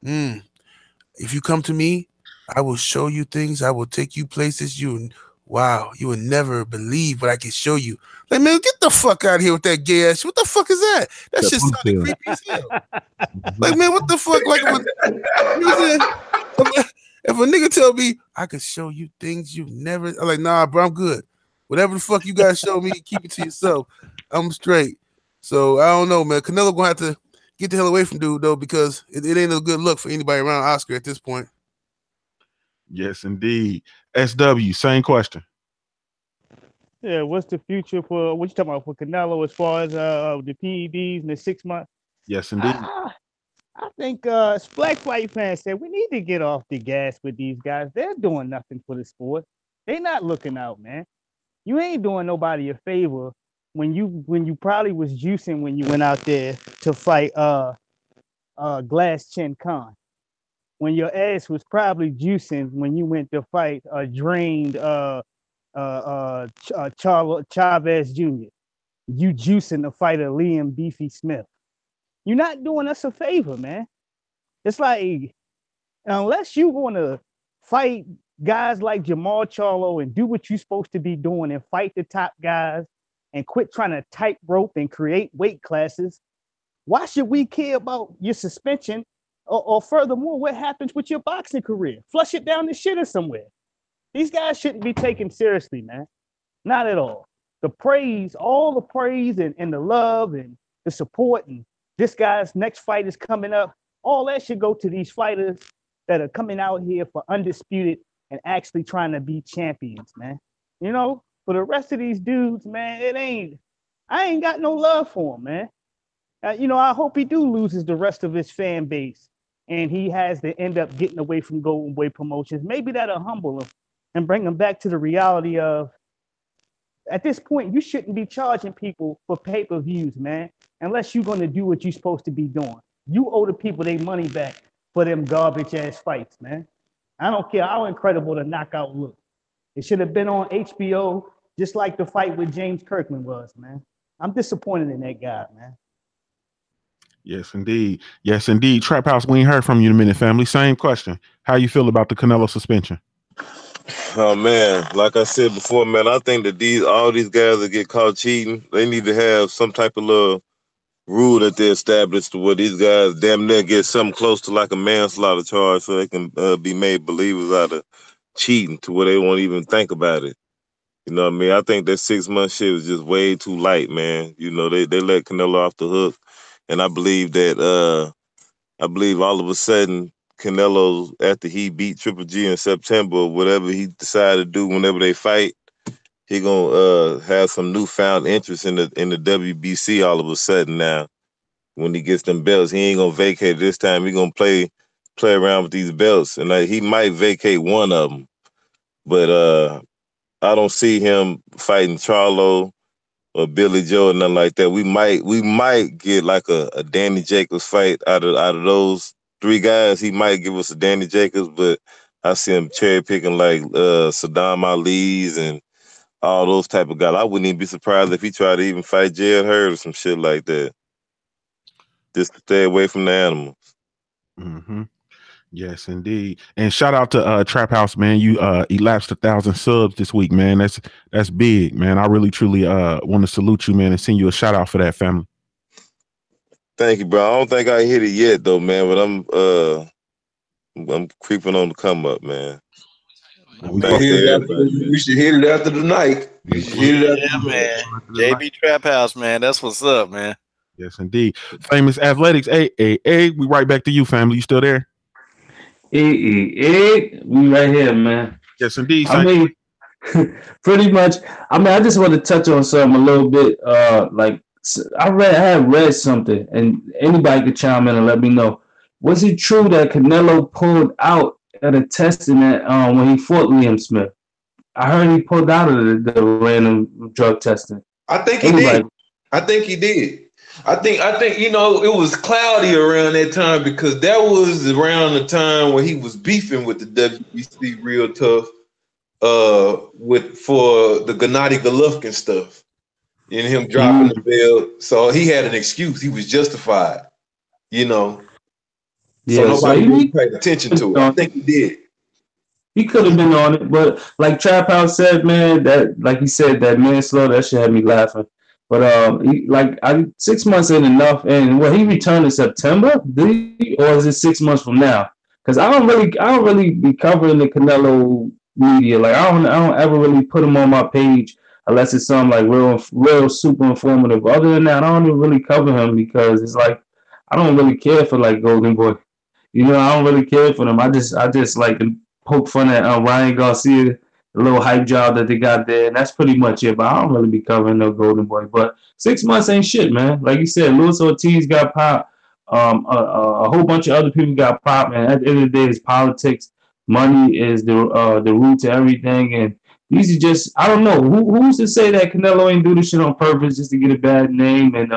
if you come to me, I will show you things. I will take you places you would never believe what I can show you. Like, man, get the fuck out of here with that gay ass. What the fuck is that? That shit sounded creepy as hell. Like, man, what the fuck? Like, if a nigga tell me I could show you things you never, I'm like, nah, bro, I'm good. Whatever the fuck you guys show me, keep it to yourself. I'm straight. So I don't know, man. Canelo gonna have to get the hell away from dude though, because it ain't a good look for anybody around Oscar at this point. Yes, indeed. SW, same question. Yeah, what's the future for what you talking about for Canelo as far as the PEDs and the 6 months? Yes, indeed. I think black fight fans said we need to get off the gas with these guys. They're doing nothing for the sport. They're not looking out, man. You ain't doing nobody a favor when you probably was juicing when you went out there to fight Glass Chin Khan. When your ass was probably juicing when you went to fight a drained Chavez Jr. You juicing to fight a Liam Beefy Smith. You're not doing us a favor, man. It's like, unless you want to fight guys like Jamal Charlo and do what you're supposed to be doing and fight the top guys and quit trying to tightrope and create weight classes, why should we care about your suspension or furthermore, what happens with your boxing career? Flush it down the shitter somewhere. These guys shouldn't be taken seriously, man. Not at all. The praise, all the praise and the love and the support and this guy's next fight is coming up, all that should go to these fighters that are coming out here for undisputed and actually trying to be champions, man. You know, for the rest of these dudes, man, I ain't got no love for him, man. You know, I hope he do loses the rest of his fan base and he has to end up getting away from Golden Boy Promotions. Maybe that'll humble him and bring him back to the reality of, at this point, you shouldn't be charging people for pay-per-views, man, unless you're going to do what you're supposed to be doing. You owe the people their money back for them garbage-ass fights, man. I don't care how incredible the knockout look. It should have been on HBO, just like the fight with James Kirkman was, man. I'm disappointed in that guy, man. Yes, indeed. Yes, indeed. Trap House, we ain't heard from you in a minute, family. Same question. How you feel about the Canelo suspension? Oh man, like I said before, man, I think that all these guys that get caught cheating, they need to have some type of little rule that they established to where these guys damn near get something close to like a manslaughter charge so they can be made believers out of cheating to where they won't even think about it. You know what I mean? I think that 6 month shit was just way too light, man. You know, they let Canelo off the hook. And I believe that all of a sudden Canelo after he beat Triple G in September, whatever he decided to do whenever they fight, he gonna have some newfound interest in the WBC all of a sudden now. When he gets them belts, he ain't gonna vacate this time. He gonna play around with these belts, and he might vacate one of them. But I don't see him fighting Charlo or Billy Joe or nothing like that. We might get like a Danny Jacobs fight out of those three guys. He might give us a Danny Jacobs, but I see him cherry picking like Saddam Ali's and all those type of guys. I wouldn't even be surprised if he tried to even fight Jared Hurd or some shit like that. Just to stay away from the animals. Mm-hmm. Yes, indeed. And shout out to Trap House, man. You elapsed 1,000 subs this week, man. That's big, man. I really truly want to salute you, man, and send you a shout out for that, family. Thank you, bro. I don't think I hit it yet though, man, but I'm creeping on the come up, man. We should hit it after the night. We should hit it after the man. JB Trap House, man. That's what's up, man. Yes, indeed. Famous Athletics. Hey, we right back to you, family. You still there? We right here, man. Yes, indeed. I mean, pretty much. I mean, I just want to touch on something a little bit. Like I have read something, and anybody could chime in and let me know. Was it true that Canelo pulled out at a testing that when he fought Liam Smith? I heard he pulled out of the random drug testing. I think he did. I think he did. I think it was cloudy around that time because that was around the time when he was beefing with the WBC real tough for the Gennady Golovkin stuff and him dropping the belt. So he had an excuse. He was justified, So nobody really paid attention to it. I think he did. He could have been on it, but like Trap House said, man, that like he said, that manslaughter, that shit had me laughing. But 6 months ain't enough. And he returned in September, or is it 6 months from now? Because I don't really be covering the Canelo media. Like I don't ever really put him on my page unless it's something like real super informative. Other than that, I don't even really cover him because it's like I don't really care for like Golden Boy. I don't really care for them. I just like to poke fun at Ryan Garcia. The little hype job that they got there, and that's pretty much it. But I don't really be covering no Golden Boy. But 6 months ain't shit, man. Like you said, Luis Ortiz got popped. A whole bunch of other people got popped, man. At the end of the day, it's politics. Money is the root to everything, and these are just I don't know who's to say that Canelo ain't do this shit on purpose just to get a bad name and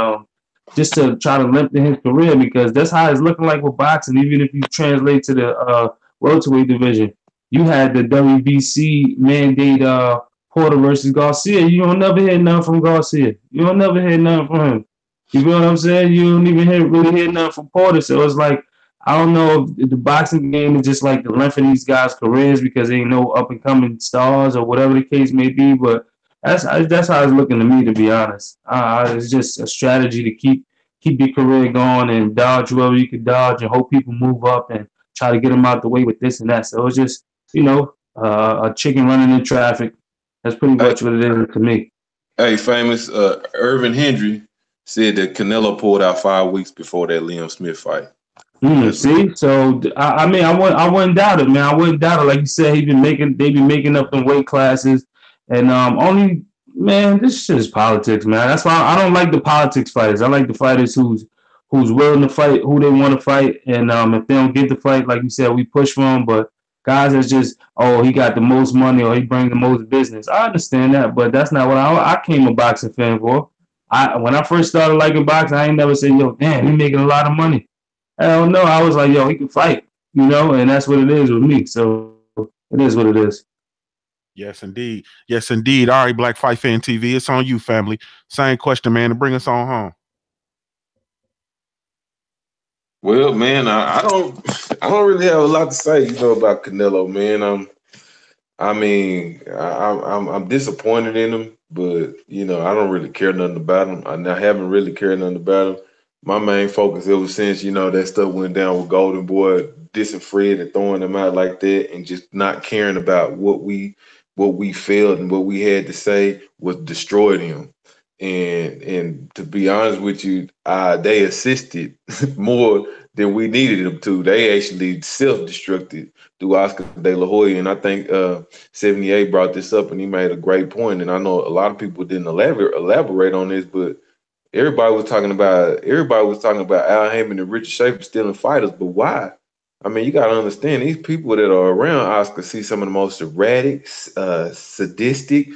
just to try to limp his career because that's how it's looking like with boxing. Even if you translate to the welterweight division. You had the WBC mandate Porter versus Garcia. You don't never hear nothing from Garcia. You don't never hear nothing from him. You feel what I'm saying? You don't even really hear nothing from Porter. So it's like, I don't know if the boxing game is just like the length of these guys' careers because they ain't no up-and-coming stars or whatever the case may be. But that's how it's looking to me, to be honest. It's just a strategy to keep your career going and dodge whoever you can dodge and hope people move up and try to get them out the way with this and that. So it's just, a chicken running in traffic. That's pretty much what it is to me. Hey, famous Irvin Hendry said that Canelo pulled out 5 weeks before that Liam Smith fight. See, so I wouldn't doubt it, man. I wouldn't doubt it. Like you said, they be making up in weight classes, and only man, this shit is politics, man. That's why I don't like the politics fighters. I like the fighters who's willing to fight, who they want to fight, and if they don't get the fight, like you said, we push for them, but. Guys that's just, he got the most money or he brings the most business. I understand that, but that's not what I came a boxing fan for. When I first started liking boxing, I ain't never said, yo, damn, he making a lot of money. Hell no, I was like, yo, he can fight, and that's what it is with me. So it is what it is. Yes, indeed. Yes, indeed. All right, Black Fight Fan TV, it's on you, family. Same question, man, to bring us on home. Well, man, I don't really have a lot to say, about Canelo, man. I'm disappointed in him, but I don't really care nothing about him. I haven't really cared nothing about him. My main focus ever since that stuff went down with Golden Boy, dissing Fred and throwing him out like that, and just not caring about what we felt and what we had to say was destroyed him. And to be honest with you, they assisted more than we needed them to. They actually self-destructed through Oscar De La Hoya, and I think 78 brought this up, and he made a great point. And I know a lot of people didn't elaborate on this, but everybody was talking about Al Haymon and Richard Schaefer stealing fighters, but why? I mean, you got to understand these people that are around Oscar see some of the most erratic, sadistic,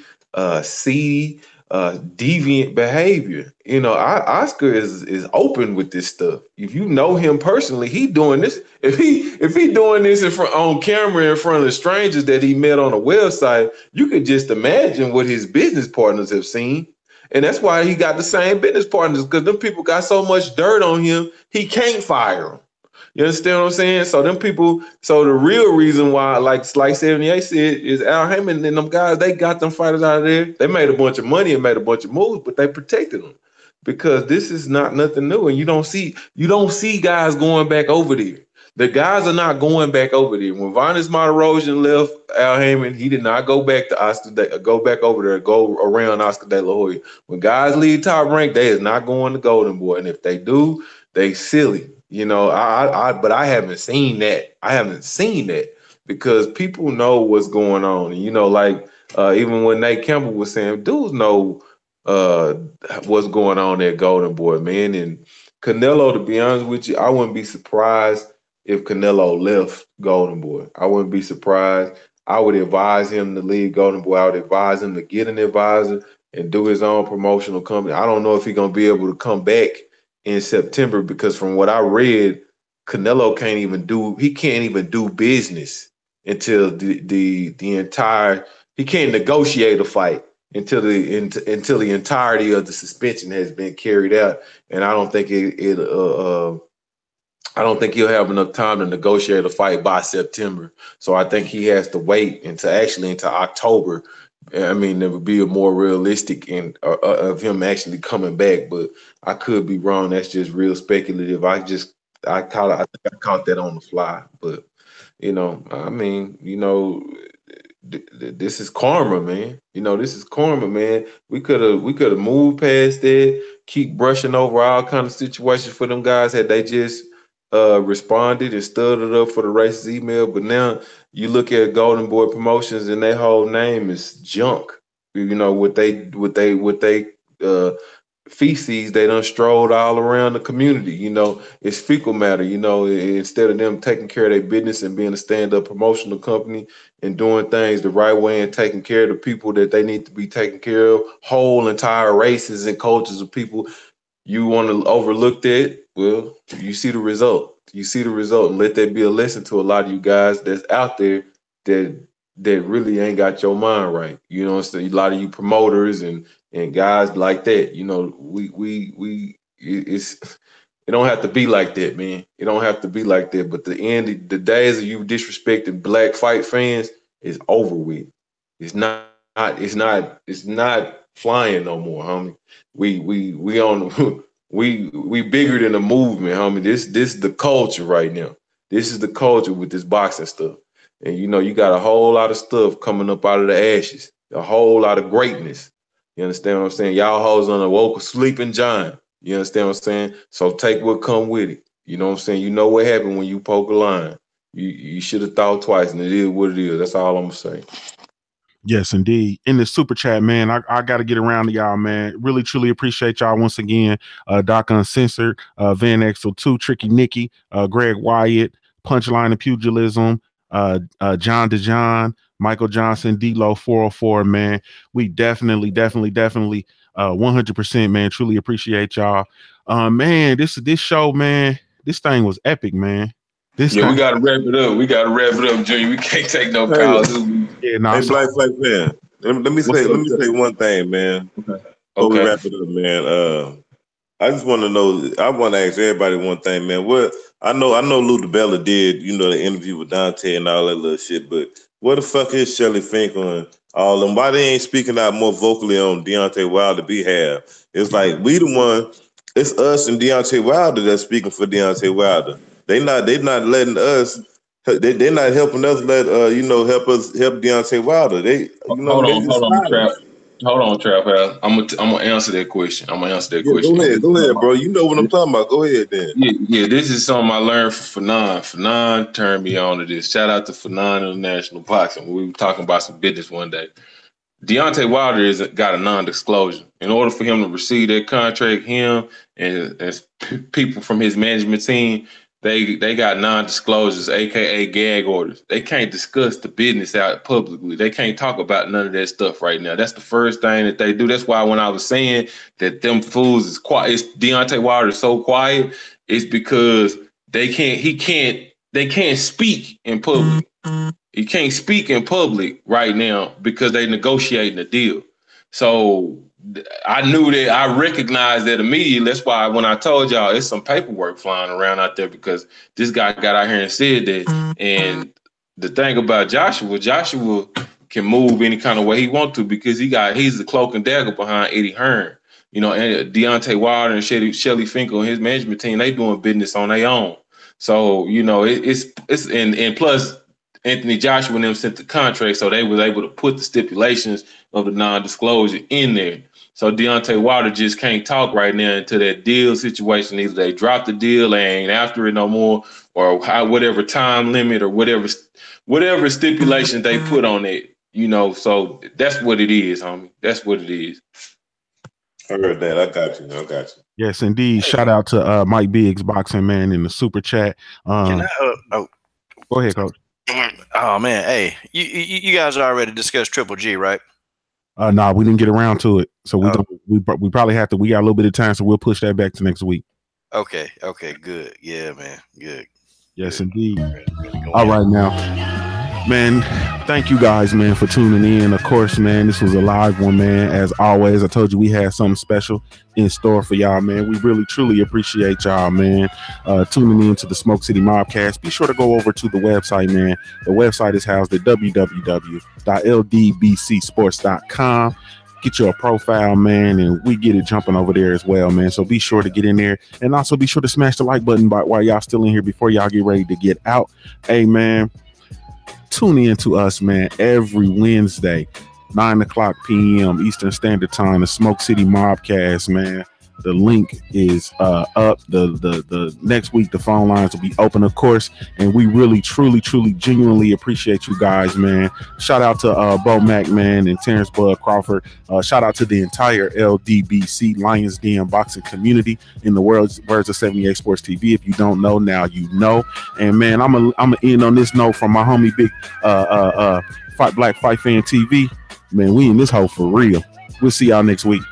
seedy, deviant behavior. You know, Oscar is open with this stuff. If you know him personally, he doing this. If he doing this on camera in front of strangers that he met on a website, you could just imagine what his business partners have seen. And that's why he got the same business partners, because them people got so much dirt on him, he can't fire them. You understand what I'm saying? So the real reason why, like 78 said, is Al Haymon and them guys, they got them fighters out of there. They made a bunch of money and made a bunch of moves, but they protected them because this is not nothing new. And you don't see guys going back over there. The guys are not going back over there. When Vanis Martirosyan left Al Haymon, he did not go back to go back over there, go around Oscar De La Hoya. When guys leave Top Rank, they is not going to Golden Boy. And if they do, they silly. You know, but I haven't seen that. I haven't seen that because people know what's going on. And, you know, like even when Nate Campbell was saying, dudes know what's going on at Golden Boy, man. And Canelo, to be honest with you, I wouldn't be surprised if Canelo left Golden Boy. I wouldn't be surprised. I would advise him to leave Golden Boy. I would advise him to get an advisor and do his own promotional company. I don't know if he's going to be able to come back in September, because from what I read, Canelo can't even do business until the entire, he can't negotiate a fight until the entirety of the suspension has been carried out. And I don't think I don't think he'll have enough time to negotiate a fight by September. So I think he has to wait into October. I mean, it would be a more realistic of him actually coming back, but I could be wrong. That's just real speculative. I think I caught that on the fly, but you know, I mean, you know, this is karma, man. You know, this is karma, man. We could have moved past that, keep brushing over all kind of situations for them guys had they just responded and stood it up for the racist email. But now you look at Golden Boy Promotions and their whole name is junk. You know, what they feces they done strolled all around the community. You know, it's fecal matter. You know, instead of them taking care of their business and being a stand-up promotional company and doing things the right way and taking care of the people that they need to be taking care of, whole entire races and cultures of people, you want to overlook that. Well, you see the result. You see the result, and let that be a lesson to a lot of you guys that's out there that really ain't got your mind right. You know what I'm saying? A lot of you promoters and guys like that. You know, it don't have to be like that, man. It don't have to be like that. But the days of you disrespecting black fight fans is over with. It's not flying no more, homie. We bigger than the movement, homie. This is the culture right now. This is the culture with this boxing stuff. And you know, you got a whole lot of stuff coming up out of the ashes. A whole lot of greatness. You understand what I'm saying? Y'all hoes on a woke sleeping giant. You understand what I'm saying? So take what come with it. You know what I'm saying? You know what happened when you poke a line. You should have thought twice, and it is what it is. That's all I'm gonna say. Yes, indeed. In the super chat, man, I got to get around to y'all, man. Really, truly appreciate y'all once again. Doc Uncensored, Van Exel2, Tricky Nicky, Greg Wyatt, Punchline and Pugilism, John DeJohn, Michael Johnson, D-Lo 404, man. We definitely 100%, man. Truly appreciate y'all. Man, this show, man, this thing was epic, man. We gotta wrap it up. Junior. We can't take no calls. Yeah, no. Hey, Black fan. Let me say one thing, man. Okay. Before we wrap it up, man. I just want to know. I want to ask everybody one thing, man. What I know Lou DiBella did, you know, the interview with Dante and all that little shit. But what the fuck is Shelly Fink on all them? Why they ain't speaking out more vocally on Deontay Wilder's behalf? It's like we the one. It's us and Deontay Wilder that's speaking for Deontay Wilder. They not letting us. They're not helping us. Help Deontay Wilder. Hold on, Trap. Hold on, Trap House. I'm gonna answer that question. Go ahead, bro. You know what I'm talking about. Go ahead then. Yeah. This is something I learned from Fanon. Fanon turned me on to this. Shout out to Fanon International Boxing. We were talking about some business one day. Deontay Wilder got a non-disclosure. In order for him to receive that contract, him and people from his management team, they got non-disclosures, aka gag orders. They can't discuss the business out publicly. They can't talk about none of that stuff right now. That's the first thing that they do. That's why when I was saying that them fools is quiet, Deontay Wilder is so quiet, it's because they can't speak in public. He can't speak in public right now because they negotiating a deal. So I knew that, I recognized that immediately. That's why when I told y'all it's some paperwork flying around out there, because this guy got out here and said that. And the thing about Joshua can move any kind of way he wants to, because he's the cloak and dagger behind Eddie Hearn. You know, and Deontay Wilder and Shelly Finkel and his management team, they doing business on their own. So, you know, it's and plus Anthony Joshua and them sent the contract, so they was able to put the stipulations of the non-disclosure in there. So Deontay Wilder just can't talk right now into that deal situation. Either they drop the deal, they ain't after it no more, or whatever time limit or whatever stipulation they put on it. You know, so that's what it is, homie. That's what it is. I heard that. I got you. Yes, indeed. Shout out to Mike Biggs Boxing, man, in the super chat. Go ahead, Coach. Oh man, hey, you guys already discussed Triple G, right? Nah, we didn't get around to it, so we probably have to. We got a little bit of time, so we'll push that back to next week. Okay, good. Yeah, man, good. Yes, indeed. All right, now, man, thank you guys, man, for tuning in. Of course, man, this was a live one, man. As always, I told you we had something special in store for y'all, man. We really, truly appreciate y'all, man, tuning in to the Smoke City MobCast. Be sure to go over to the website, man. The website is housed at www.ldbcsports.com. Get you a profile, man, and we get it jumping over there as well, man. So be sure to get in there, and also be sure to smash the like button while y'all still in here before y'all get ready to get out. Hey, man, tune in to us, man, every Wednesday, 9:00 p.m. Eastern Standard Time, the Smoke City MobCast, man. The link is up. The next week, the phone lines will be open, of course, and we really, truly, genuinely appreciate you guys, man. Shout out to Bo-Mack, man, and Terrence Bud Crawford. Shout out to the entire LDBC Lions Den boxing community in the words of 78 Sports TV. If you don't know, now you know. And man, I'm gonna end on this note from my homie Big Fight Black Fight Fan TV. Man, we in this hole for real. We'll see y'all next week.